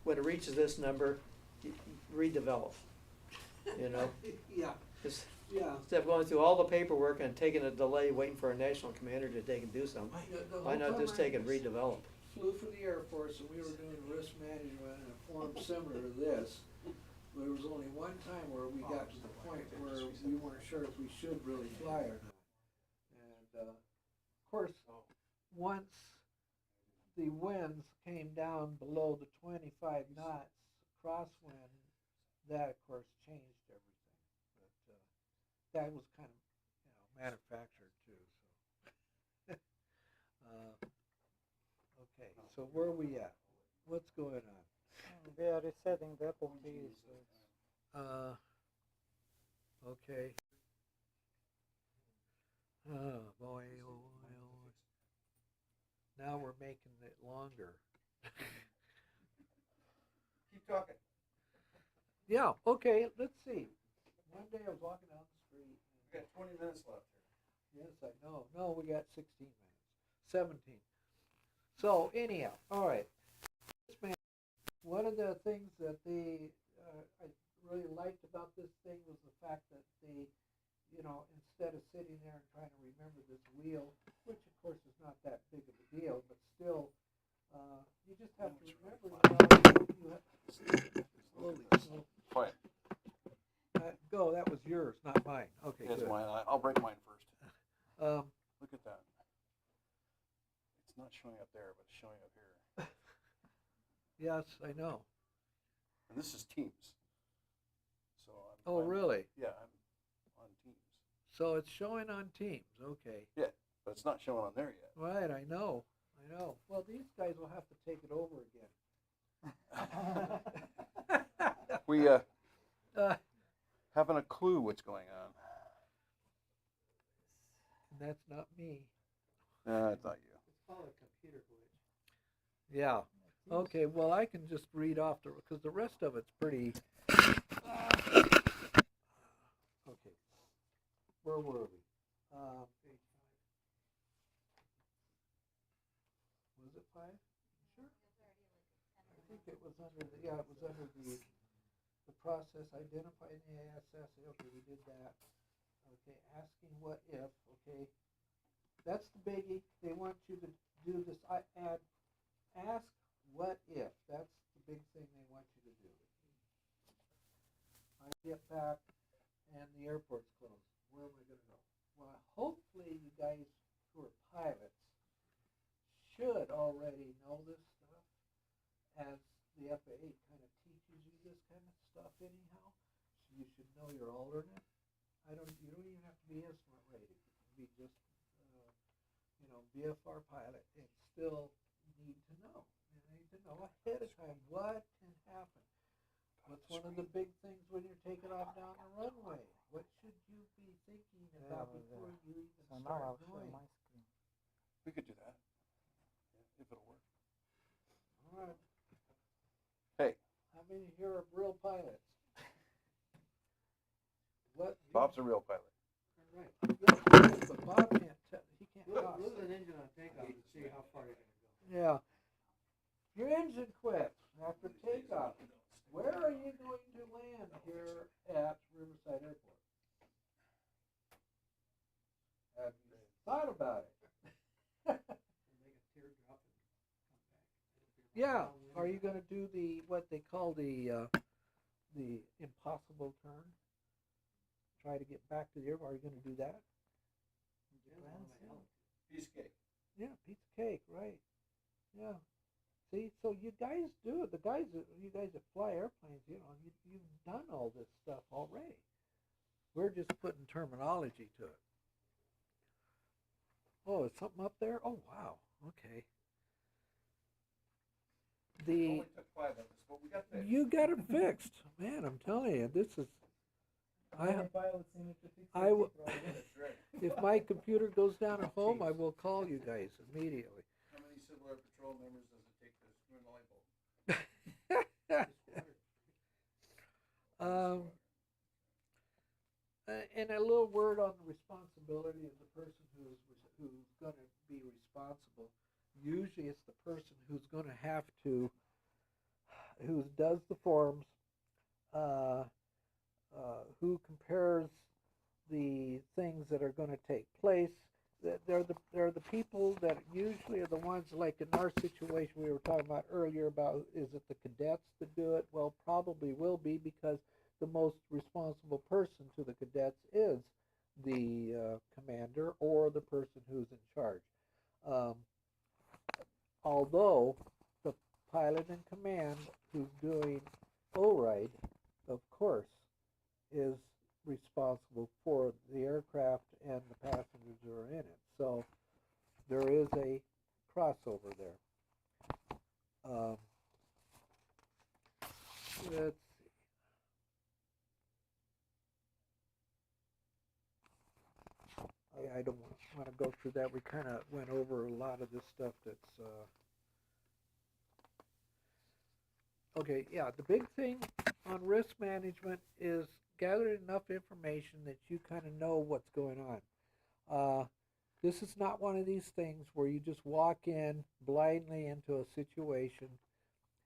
when it reaches this number, redevelop, you know? Yeah. Just Yeah. instead of going through all the paperwork and taking a delay, waiting for a national commander to take and do something, The why whole not just time take and redevelop? Flew for the Air Force and we were doing risk management in a form similar to this. There was only one time where we got to the point where we weren't sure if we should really fly or not. And, of course, once the winds came down below the 25 knots crosswind, that of course changed everything. But that was kind of, manufactured too. So, okay. So where are we at? What's going on? We are resetting the Apple TV, so it's Okay. Oh boy, oh boy, oh boy. Now we're making it longer. Keep talking. Yeah, okay, let's see. One day I was walking down the street. We got 20 minutes left here. Yes, I know. No, we got 16 minutes. 17. So anyhow, all right. One of the things that I really liked about this thing was the fact that they, instead of sitting there and trying to remember this wheel, which of course is not that big of a deal, but still, you just have to remember. You have Quiet. go. That was yours, not mine. Okay, It's good. mine. I'll break mine first. Um, Look at that. It's not showing up there, but it's showing up here. yes, I know. And this is Teams. So Oh, really? Yeah, I'm on Teams. So it's showing on Teams. Okay. Yeah, but it's not showing on there yet. Right, I know. Well, these guys will have to take it over again. We haven't a clue what's going on. And that's not me. It's not you. It's called a computer glitch. Yeah. Okay, well, I can just read off because the rest of it's pretty. Okay. Where were we? Page 5. Was it 5? Sure. I think it was under the process identifying the ASS. Okay, we did that. Okay, asking what if. Okay, that's the biggie. They want you to do this. Ask what if. That's the big thing they want you to do. I get back and the airport's closed. Where am I going to go? Well, hopefully you guys who are pilots should already know this stuff. as the FAA kind of teaches you this kind of stuff anyhow, so you should know your alternate. You don't even have to be instrument rated. You can be just, VFR pilot and still need to know. You need to know ahead of time what can happen. What's one of the big things when you're taking off down the runway? What should you be thinking about before you even So now start I'll share going? my screen. We could do that. Yeah, if it'll work. All right. Hey, How many here are real pilots? What? Bob's a real pilot. All right. Yes, but Bob can't tell. He can't talk. Lose an engine on takeoff and see how far you're going to go. Yeah. Your engine quits after takeoff. Where are you going to land here at Riverside Airport? Have you thought about it? Make a teardrop and come back. Yeah. Are you going to do what they call the impossible turn? Try to get back to the airport. Are you going to do that? Piece of cake. Yeah, piece of cake, right? Yeah. See, so you guys do it. You guys that fly airplanes, you've done all this stuff already. We're just putting terminology to it. Oh, is something up there? Oh, wow. Okay. It only took 5 of us, but we got fixed. You got it fixed, man. I'm telling you, this is. Pilots seem to fix I w- That's right. If my computer goes down at home, I will call you guys immediately. How many Civil Air Patrol members does it take to screw in the light bulb? And a little word on the responsibility of the person who's going to be responsible. Usually, it's the person who's going to have to, who does the forms, who compares the things that are going to take place. They're the people that usually are the ones, like in our situation we were talking about earlier about, is it the cadets that do it? Well, probably will be, because the most responsible person to the cadets is the commander or the person who's in charge. Although the pilot in command who's doing override, of course, is responsible for the aircraft and the passengers who are in it. So there is a crossover there. Let's see. I don't want to go through that. We kind of went over a lot of this stuff that's okay. Yeah, the big thing on risk management is gathering enough information that you kind of know what's going on. This is not one of these things where you just walk in blindly into a situation,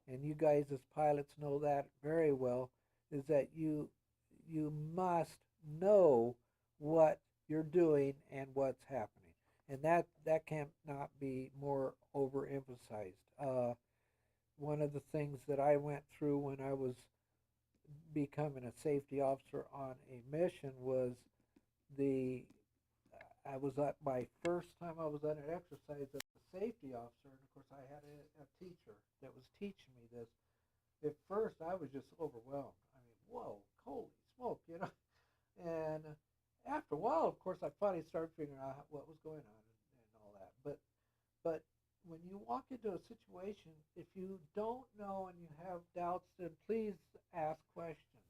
and you guys as pilots know that very well, is that you must know what you're doing and what's happening. And that cannot be more overemphasized. One of the things that I went through when I was becoming a safety officer on a mission was I was at my first time I was on an exercise as a safety officer, and of course I had a teacher that was teaching me this. At first I was just overwhelmed. I mean, whoa, holy smoke, And after a while, of course, I finally started figuring out what was going on and all that. But when you walk into a situation, if you don't know and you have doubts, then please ask questions,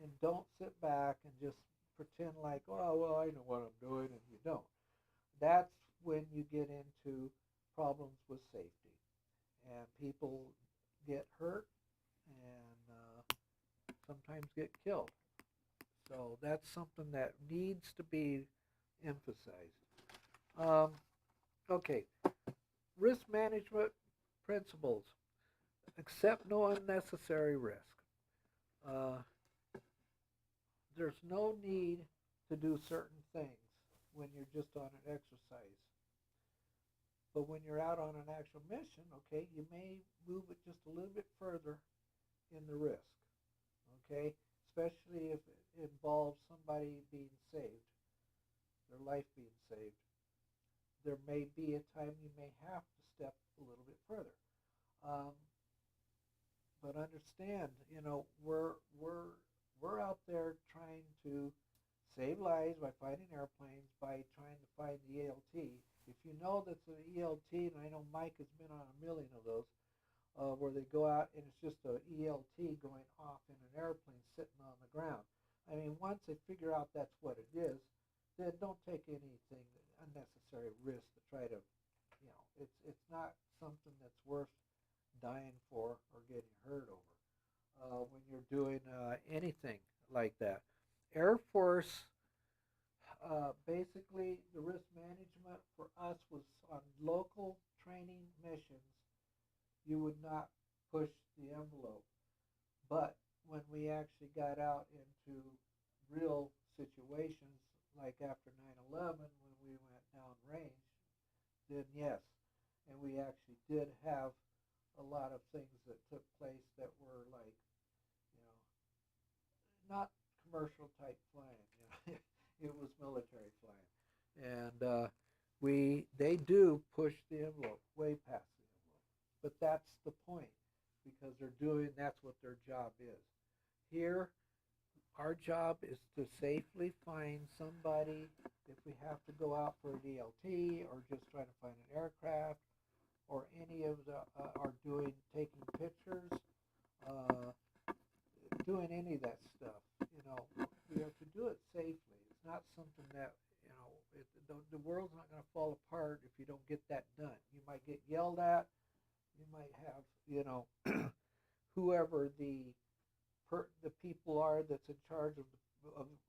and don't sit back and just pretend like, oh, well, I know what I'm doing, and you don't. That's when you get into problems with safety, and people get hurt and sometimes get killed. So that's something that needs to be emphasized. Okay, risk management principles. Accept no unnecessary risk. There's no need to do certain things when you're just on an exercise. But when you're out on an actual mission, okay, you may move it just a little bit further in the risk, okay? Especially if it involves somebody being saved, their life being saved. There may be a time you may have to step a little bit further. but understand, you know, we're out there trying to save lives by fighting airplanes, by trying to find the ELT. If you know that's an ELT, and I know Mike has been on a million of those, where they go out and it's just a ELT going off in an airplane sitting on the ground. I mean, once they figure out that's what it is, then don't take anything unnecessary risk to try to, you know, it's not something that's worth dying for or getting hurt over when you're doing anything like that. Air Force, basically the risk management for us was on local training missions. You would not push the envelope. But when we actually got out into real situations, like after 9/11, when we went downrange, then yes. And we actually did have a lot of things that took place that were like, you know, not commercial type flying. You know, it was military flying, and they do push the envelope way past the envelope. But that's the point, because that's what their job is. Here, our job is to safely find somebody. If we have to go out for a DLT or just try to find an aircraft or any of the taking pictures, doing any of that stuff, you know, we have to do it safely. It's not something that, you know, the world's not going to fall apart if you don't get that done. You might get yelled at. You might have, you know, whoever the people are that's in charge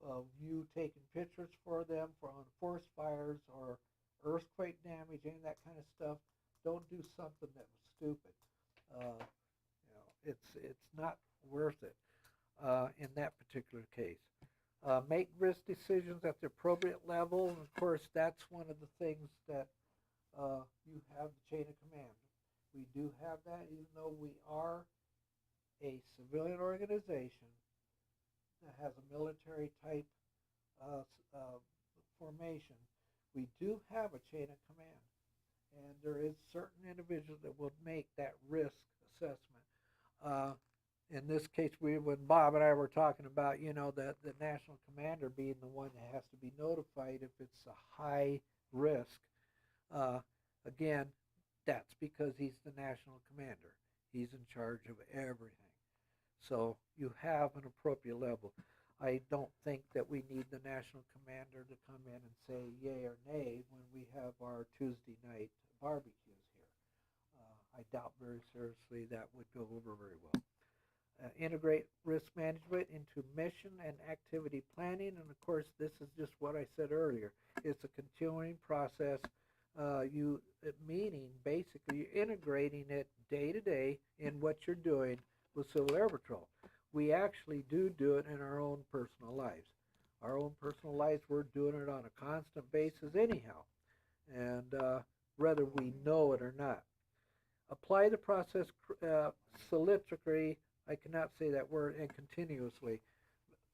of you taking pictures for them on forest fires or earthquake damage, any of that kind of stuff. Don't do something that was stupid. You know, it's not worth it in that particular case. Make risk decisions at the appropriate level, and of course that's one of the things that you have the chain of command. We do have that, even though we are a civilian organization that has a military type formation. We do have a chain of command, and there is certain individuals that will make that risk assessment. In this case, when Bob and I were talking about, you know, the national commander being the one that has to be notified if it's a high risk. Again, that's because he's the national commander. He's in charge of everything. So you have an appropriate level. I don't think that we need the national commander to come in and say yay or nay when we have our Tuesday night barbecues here. I doubt very seriously that would go over very well. Integrate risk management into mission and activity planning, and of course this is just what I said earlier. It's a continuing process, meaning basically you're integrating it day to day in what you're doing with Civil Air Patrol. We actually do it in our own personal lives. Our own personal lives, we're doing it on a constant basis anyhow, and whether we know it or not. Apply the process solidically. I cannot say that word, and continuously.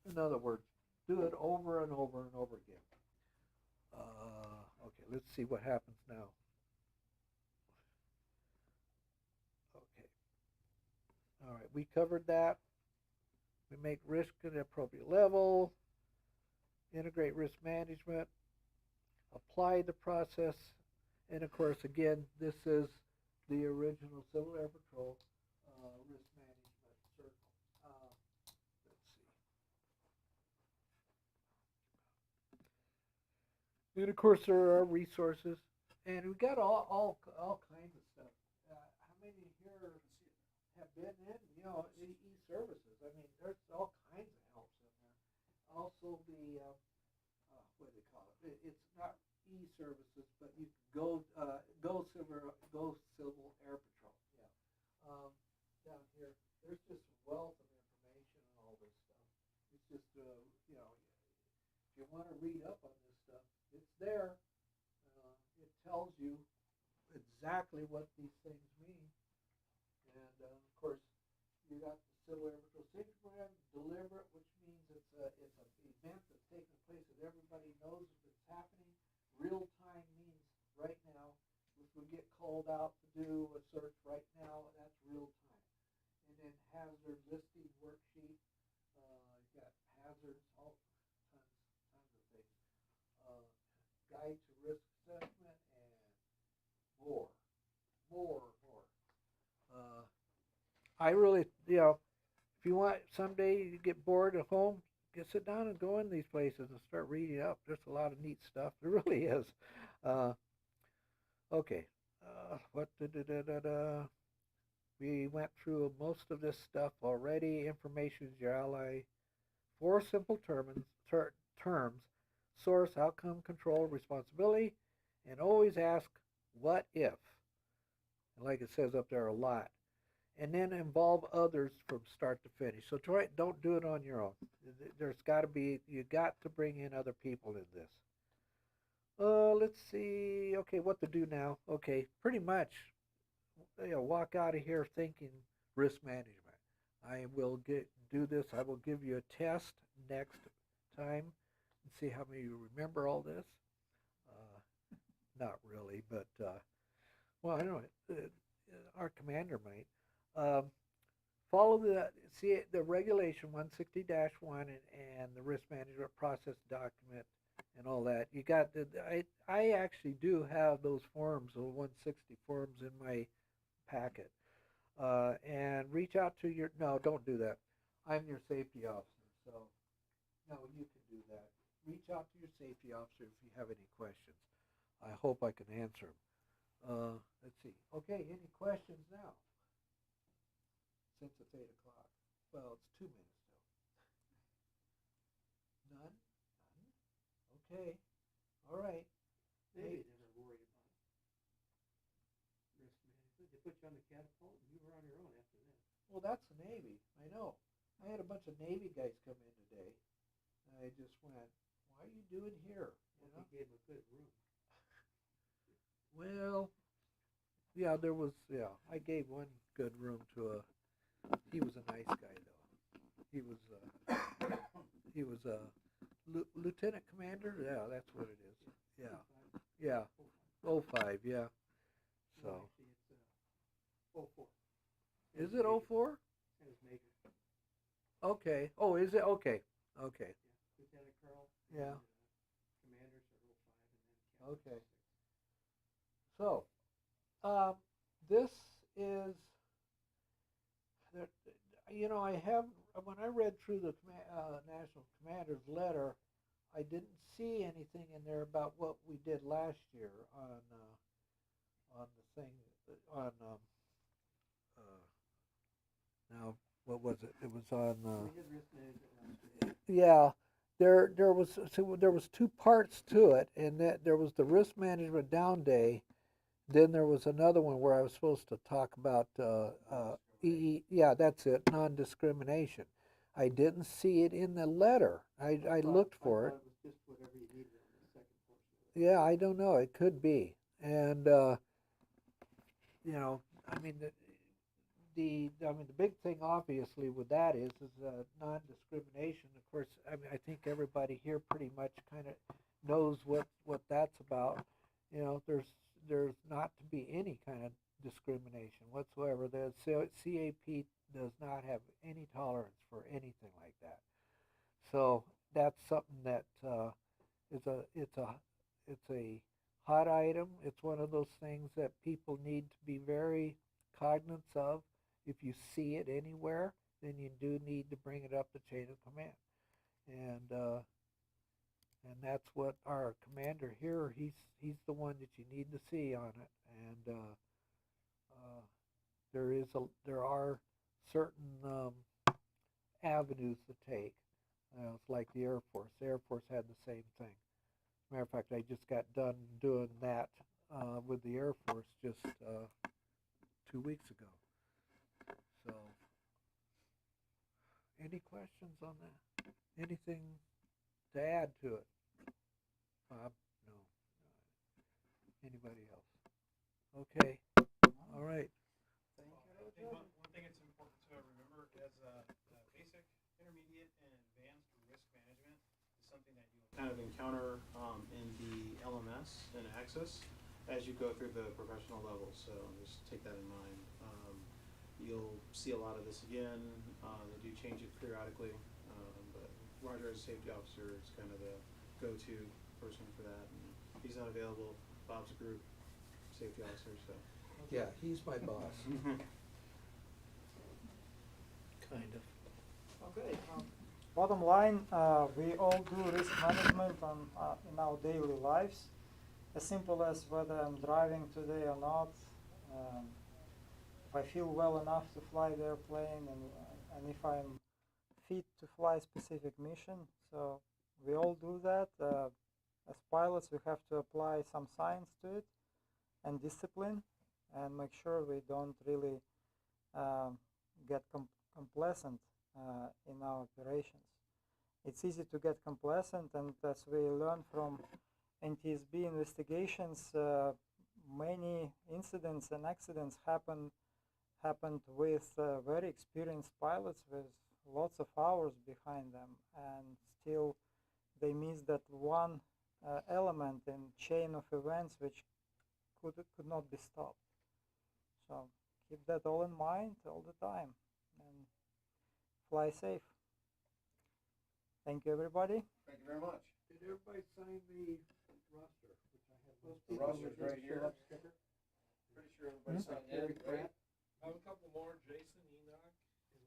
In other words, do it over and over and over again. Okay, let's see what happens now. Okay. All right, we covered that. We make risk at an appropriate level. Integrate risk management. Apply the process. And of course, again, this is the original Civil Air Patrol risk management circle. Let's see. And of course, there are resources, and we got all kinds of stuff. How many here have been in, you know, e-services? I mean, there's all kinds of helps in there. Also, the what do they call it? It's not e-services, but you can go Civil Air Patrol. Yeah. Down here, there's just a wealth of information and all this stuff. It's just, you know, if you want to read up on this stuff, it's there. It tells you exactly what these things mean. And of course, you got the Civil Air Patrol Safety Program, deliberate, which means it's an event that's taking place that everybody knows if it's happening. Real time means right now. If we get called out to do a search right now, that's real time. And then hazard listing worksheet. You got hazards, all tons of things. Guide to risk assessment and more. I really, if you want someday you get bored at home, sit down and go in these places and start reading up. There's a lot of neat stuff. There really is. Okay. We went through most of this stuff already. Information is your ally. 4 simple terms: source, outcome, control, responsibility, and always ask, what if? And like it says up there a lot. And then involve others from start to finish. So don't do it on your own. There's got to be, you got to bring in other people in this. Let's see. Okay, what to do now? Okay, pretty much, walk out of here thinking risk management. I will do this. I will give you a test next time and see how many you remember all this. Not really, but well, I don't know. Our commander might. Follow the regulation 160-1 and the risk management process document and all that. You got I actually do have those forms, the 160 forms in my packet. And reach out to your, no, don't do that. I'm your safety officer, so no, you can do that. Reach out to your safety officer if you have any questions. I hope I can answer them. Let's see. Okay, any questions now? Since it's 8 o'clock. Well, it's 2 minutes still. None? Okay. All right. Maybe they never worried about risk management. They put you on the catapult and you were on your own after that. Well, that's the Navy. I know. I had a bunch of Navy guys come in today. And I just went, why are you doing here? You know? You gave them a good room. Well, yeah, I gave one good room to he was a nice guy though. He was a lieutenant commander. Yeah, that's what it is. Yeah. 05, yeah. So. No, actually, it's 04. Is it 04? And it's major. Okay. Oh, is it? Okay. Okay. Yeah. Lieutenant Colonel. Yeah. Commanders are 05 and then Okay. captains 6. So, this is, I have, when I read through the National Commander's letter, I didn't see anything in there about what we did last year on the thing, now, what was it? It was on, We did risk management last year. yeah. There was 2 parts to it, and that there was the risk management down day. Then there was another one where I was supposed to talk about yeah, that's it, non-discrimination. I didn't see it in the letter. I looked for it. I thought it was just whatever you needed on the second portion of it. Yeah, I don't know. It could be. And I mean the big thing obviously with that is non-discrimination. Of course, I mean I think everybody here pretty much kind of knows what that's about. There's not to be any kind of discrimination whatsoever. The CAP does not have any tolerance for anything like that. So that's something that it's a hot item. It's one of those things that people need to be very cognizant of. If you see it anywhere, then you do need to bring it up the chain of command. And that's what our commander here, he's the one that you need to see on it. And there are certain avenues to take. It's like the Air Force. The Air Force had the same thing. Matter of fact, I just got done doing that with the Air Force just 2 weeks ago. So, any questions on that? Anything to add to it? Bob? No. Anybody else? Okay. All right. I think one thing it's important to remember is basic, intermediate, and advanced risk management is something that you'll kind of encounter in the LMS and Access as you go through the professional levels. So just take that in mind. you'll see a lot of this again. They do change it periodically, but Roger as safety officer is kind of the go-to person for that. And he's not available. Bob's group safety officer, so. Yeah, he's my boss. Kind of. Okay. Bottom line, we all do risk management in our daily lives. As simple as whether I'm driving today or not, if I feel well enough to fly the airplane, and if I'm fit to fly a specific mission. So we all do that. As pilots, we have to apply some science to it and discipline, and make sure we don't really get complacent in our operations. It's easy to get complacent, and as we learn from NTSB investigations, many incidents and accidents happened with very experienced pilots with lots of hours behind them, and still they miss that one element in chain of events which could not be stopped. So keep that all in mind all the time and fly safe. Thank you, everybody. Thank you very much. Did everybody sign the roster, which I have those The people roster's with right this here. fill-up sticker? Pretty sure everybody signed in, right? I have a couple more, Jason, Enoch.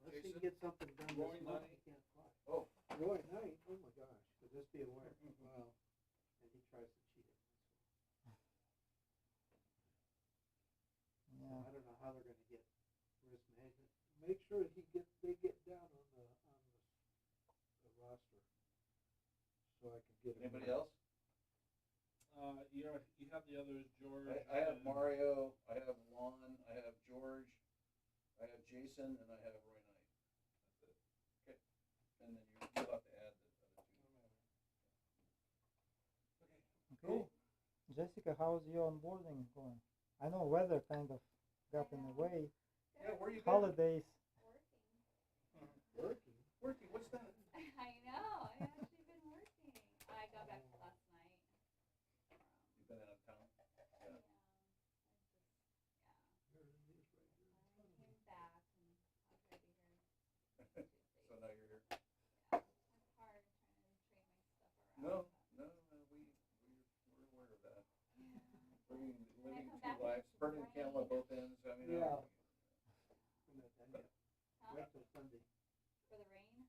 Unless he Jason? can get something done Roy this month, Knight. he can't fly. Oh, Roy Knight, oh my gosh, could this be a winner? Wow. And he tries to cheat it. Yeah. I don't know how they're gonna get risk management. Make sure they get down on the roster. So I can get it. anybody else? You have the others, George. I have and- Mario, I have Juan, I have George, I have Jason, and I have Roy Knight. That's it. Okay. And then you'll have to add the other two. Okay. Jessica, how's your onboarding going? I know weather kind of got in the way. Yeah, where you been? Holidays. Working. Working, what's that? I know. I've actually been working. I got back last night. You've been out of town? Yeah. I came back and I'll try to be here So Tuesday. now you're here? Yeah. It's hard trying to trade my stuff around. No, but- we're aware of that. Yeah. Living come two back lives, into the burning the candle at rain. both ends, I mean. Yeah. Huh? Wait till Sunday. For the rain?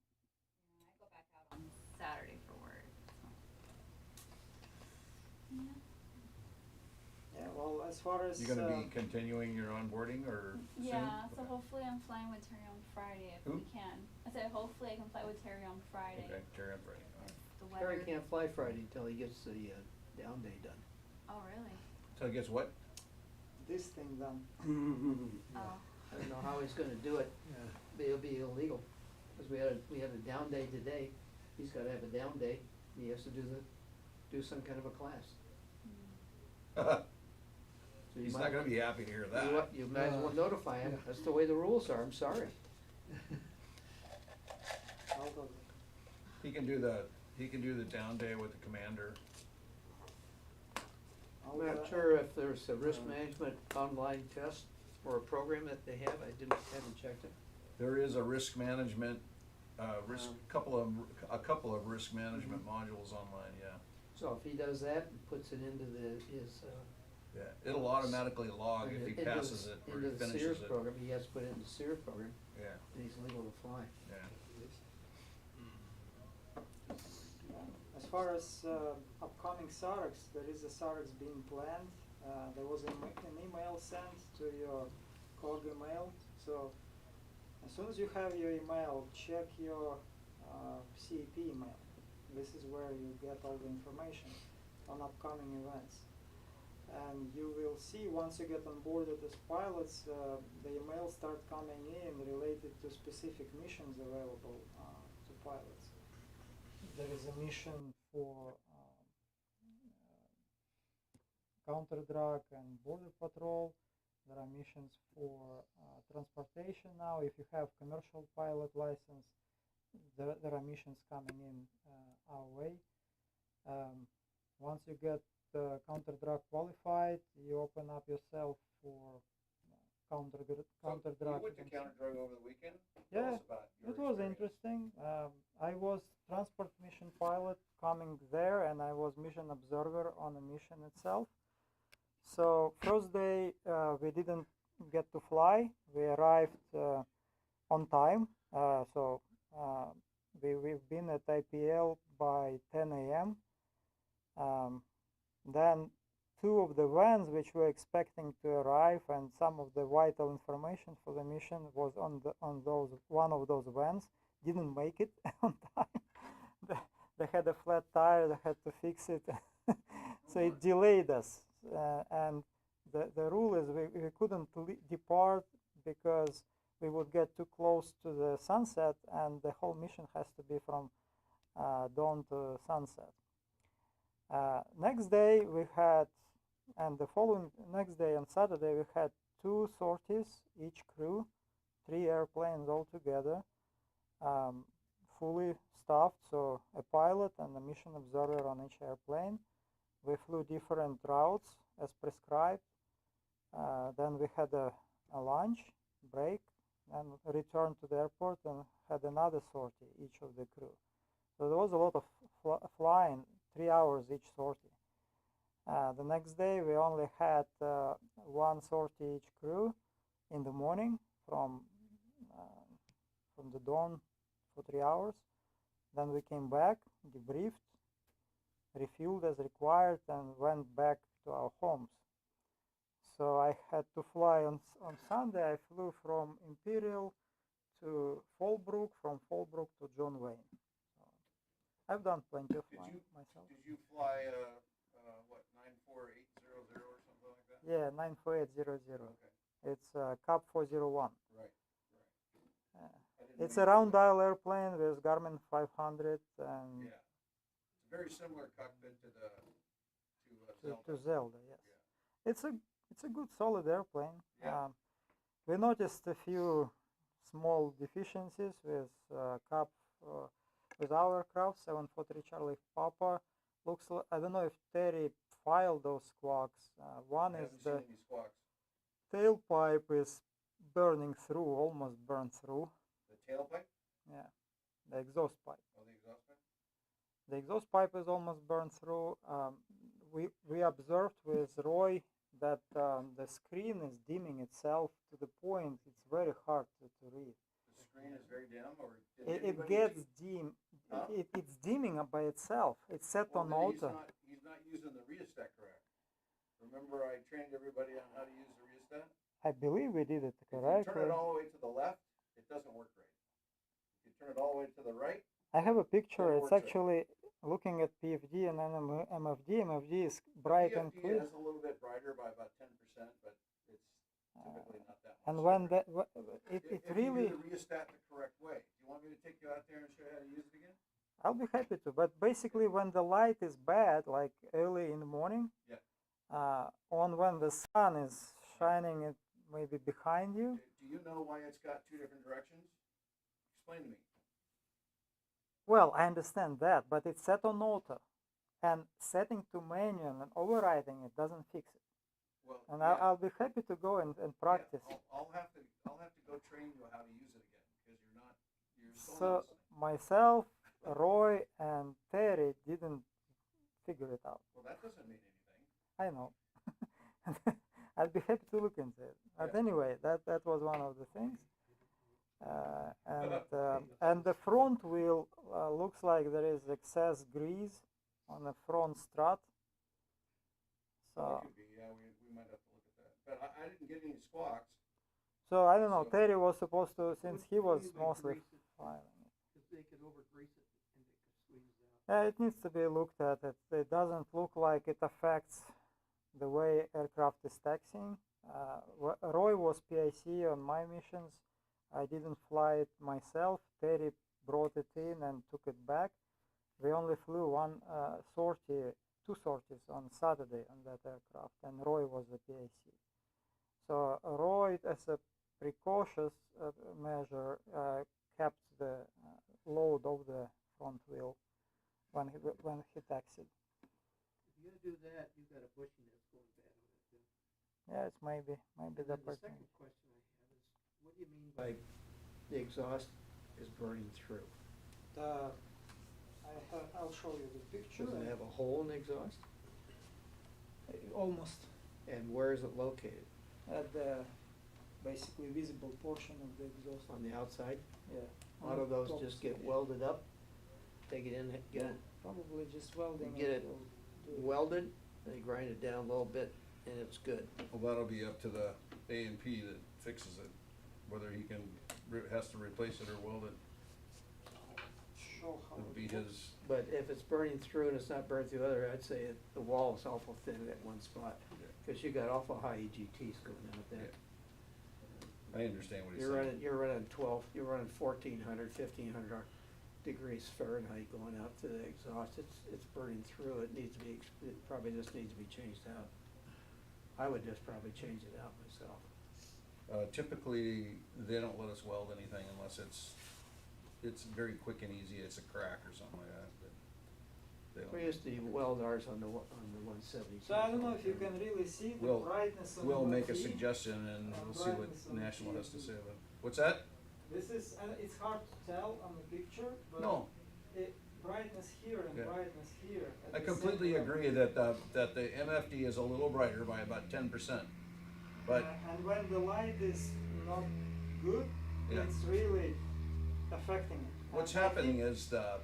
Yeah, I go back out on Saturday for work. So. Yeah. Yeah, well, as far as You gonna be continuing your onboarding or soon? Yeah, so Okay. hopefully I'm flying with Terry on Friday if Who? we can. I said hopefully I can fly with Terry on Friday. Okay, Terry on Friday. All right. If the weather. Terry can't fly Friday until he gets the down day done. Oh, really? So I guess what? this thing done. Oh. I don't know how he's gonna do it, Yeah. but it'll be illegal, cause we had a down day today, he's gotta have a down day, he has to do some kind of a class. So you He's might- not gonna be happy to hear You that. what- You might as well notify him, Yeah. that's the way the rules are, I'm sorry. I'll go. He can do the down day with the commander. I'm not sure if there's a risk management online test or a program that they have, haven't checked it. There is a risk management, Um, a couple of risk management modules online, yeah. So if he does that and puts it into his, Yeah, it'll automatically log if he into passes the- it or into he the finishes Sears it. program, he has to put it in the Sears program, Yeah, and he's legal to fly. yeah. As far as upcoming SARCs, there is a SARCs being planned. There was an email sent to your COG email. So as soon as you have your email, check your CEP email. This is where you get all the information on upcoming events. And you will see once you get onboarded as pilots, the emails start coming in related to specific missions available to pilots. There is a mission for counter drug and border patrol. There are missions for transportation now. If you have commercial pilot license, there are missions coming in our way. Once you get counter drug qualified, you open up yourself for counter So drug. you went to counter drug over the weekend? Yeah, Tell us about your it was experience. interesting. I was transport mission pilot coming there, and I was mission observer on the mission itself. So first day we didn't get to fly. We arrived on time. We've been at IPL by 10 a.m. Then two of the vans which we were expecting to arrive and some of the vital information for the mission was on one of those vans didn't make it on time. They had a flat tire, they had to fix it. So it delayed us, and the rule is we couldn't depart because we would get too close to the sunset, and the whole mission has to be from dawn to sunset. Next day we had, and the following next day on Saturday we had 2 sorties, each crew, 3 airplanes altogether, fully staffed, so a pilot and a mission observer on each airplane. We flew different routes as prescribed. Then we had a lunch break and returned to the airport and had another sortie, each of the crew. So there was a lot of flying, 3 hours each sortie. The next day we only had 1 sortie each crew in the morning from the dawn for 3 hours. Then we came back, debriefed, refueled as required, and went back to our homes. So I had to fly on Sunday. I flew from Imperial to Fallbrook, from Fallbrook to John Wayne. So I've done plenty of flying myself. Did you fly what, 94800 or something like that? Yeah, 94800. Okay. It's Cap 401. Right. It's a round dial airplane with Garmin 500 and yeah, it's a very similar cockpit to Zelda. to Zelda. Yes, Yeah. It's a good solid airplane. Yeah. We noticed a few small deficiencies with Cap with our aircraft 743 Charlie Papa. Looks like, I don't know if Terry filed those squawks. One I is haven't the seen any squawks. tailpipe is burning through, almost burned through. The tailpipe? Yeah, the exhaust pipe. Oh, the exhaust pipe? The exhaust pipe is almost burned through. We observed with Roy that the screen is dimming itself to the point it's very hard to read. The screen is very dim, or It gets dim. Huh? It's dimming by itself. It's set on auto. He's not using the rheostat correct. Remember, I trained everybody on how to use the rheostat? I believe we did it If you correctly. turn it all the way to the left, it doesn't work right. If you turn it all the way to the right, I have a picture. It It's works actually looking at PFD and then MFD. MFD is bright and PFD clear. is a little bit brighter by about 10%, but it's typically not that much. And when brighter. it If really, you do the rheostat the correct way, do you want me to take you out there and show you how to use it again? I'll be happy to. But basically, when the light is bad, like early in the morning, Yeah. on when the sun is shining, it maybe behind you. Do you know why it's got 2 different directions? Explain to me. Well, I understand that, but it's set on auto, and setting to manual and overriding it doesn't fix it. Well, And yeah. I'll be happy to go and practice. Yeah, I'll have to go train you how to use it again, because you're still So not listening. myself, Roy, and Terry didn't figure it out. Well, that doesn't mean anything. I know. I'd be happy to look into it. But Yeah. anyway, that was one of the things. And the front wheel looks like there is excess grease on the front strut. That So, could be, yeah, we might have to look at that. But I didn't get any squawks. so I don't know. So- Terry was supposed to, since he was Maybe mostly grease it, filing it. Because they could over-grease it and they could squeeze out. It needs to be looked at. It doesn't look like it affects the way aircraft is taxiing. Roy was PIC on my missions. I didn't fly it myself. Terry brought it in and took it back. We only flew 2 sorties on Saturday on that aircraft, and Roy was the PIC. So Roy, as a precautious measure, kept the load of the front wheel when he taxied. If you're gonna do that, you've got a bushing that's going bad on it too. Yeah, it's maybe And the then the person. second question I have is, what do you mean by the exhaust is burning through? I'll show you the picture. Does it have a hole in the exhaust? Almost And where is it located? at the basically visible portion of the exhaust. On the outside? Yeah. A lot of those Top just get side. welded up, take it in, get it Probably just welding. get it will do welded, they grind it down a little bit, and it's good. Well, that'll be up to the A&P that fixes it, whether he can, has to replace it or weld it. Show how It'll it be looks. his, But if it's burning through and it's not burning through other, I'd say the wall is awful thin in that one spot, cause you got awful high EGTs going out there. I understand what he's You're saying. running 1400, 1500 degrees Fahrenheit going out to the exhaust. It's burning through. It needs to be, it probably just needs to be changed out. I would just probably change it out myself. Typically, they don't let us weld anything unless it's very quick and easy, it's a crack or something like that, but they don't. We used to weld ours on the 170. So I don't know if you can really see the We'll- brightness on We'll the make a key. suggestion and we'll see what Brightness on the National key has is to say good. about it. What's that? This is, it's hard to tell on the picture, but No, brightness here and Yeah. brightness here. at I the same completely level. agree that the MFD is a little brighter by about 10%, but And when the light is not good, Yeah. it's really affecting it. what's And I happening think- is the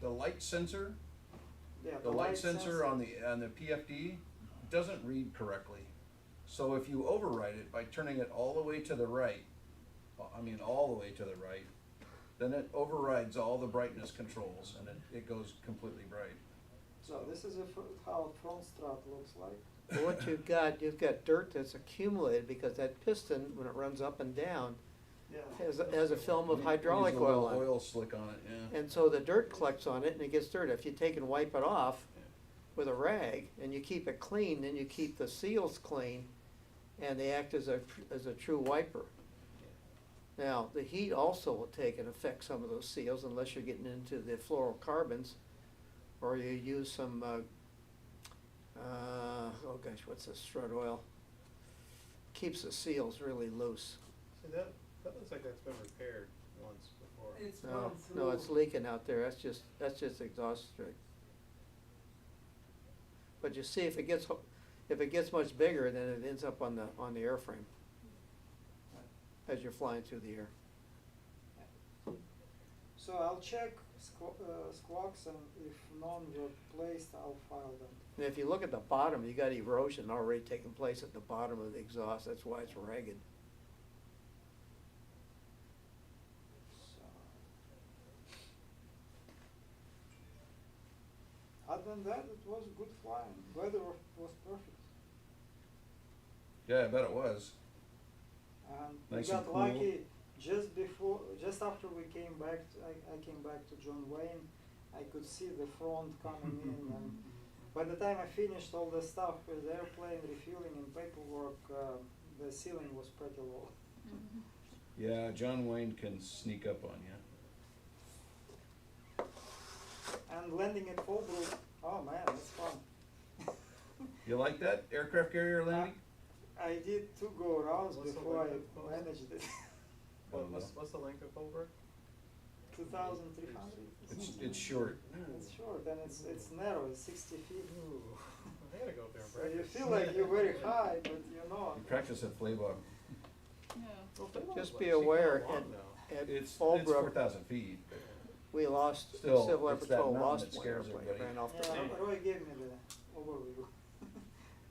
light sensor, yeah, the light sensor on the PFD doesn't read correctly. So if you override it by turning it all the way to the right, all the way to the right, then it overrides all the brightness controls and it goes completely bright. So this is how a front strut looks like. Well, what you've got dirt that's accumulated because that piston, when it runs up and down, Yeah. has a film of hydraulic Needs a little oil on it. oil slick on it, yeah. And so the dirt collects on it and it gets dirt. If you take and wipe it off with a rag and you keep it clean, then you keep the seals clean and they act as a true wiper. Now, the heat also will take and affect some of those seals unless you're getting into the fluorocarbons or you use some, oh gosh, what's this, strut oil? Keeps the seals really loose. See, that looks like that's been repaired once before. It's No, gone no, it's through- leaking out there, that's just exhaust straight. But you see, if it gets much bigger, then it ends up on the airframe as you're flying through the air. So I'll check squawks, and if none were placed, I'll file them. And if you look at the bottom, you got erosion already taking place at the bottom of the exhaust, that's why it's ragged. So. Other than that, it was good flying. Weather was perfect. Yeah, I bet it was. And Nice we and got cool. lucky just after we came back, I came back to John Wayne, I could see the front coming in, and by the time I finished all the stuff with the airplane, refueling and paperwork, the ceiling was pretty low. Yeah, John Wayne can sneak up on you. And landing at Fallbrook, oh man, that's fun. You like that aircraft carrier landing? I did 2 go-arounds What's the before I length of those? managed it. What's the length of Fulbrook? 2,300. It's short. It's short and it's narrow, it's 60 feet. Ooh, I gotta go up there and So you practice. feel like you're very high, but you're not. You practice at Flaybog. No. Well, Fulbrook's Just like be 60 aware, long and- now. At It's Fallbrook, 4,000 feet. we lost, the Still, Civil Air it's that Patrol mountain lost that one scares airplane, everybody. ran off the Yeah, tail. Roy gave me the overview.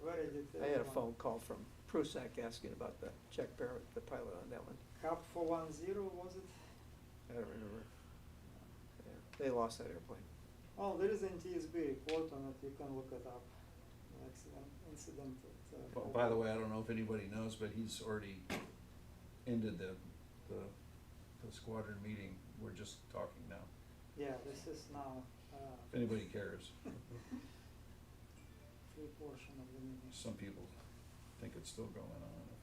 Very detailed. I had a one. phone call from Prusak asking about the Chuck Barrett, the pilot on that one. Cap 410 was it? I don't remember. Yeah, they lost that airplane. Well, there is an TSB report on it, you can look it up. The incident at, Well, by the way, I don't know if anybody knows, but he's already ended the squadron meeting. We're just talking now, Yeah, this is now, if anybody cares. free portion of the meeting. Some people think it's still going on.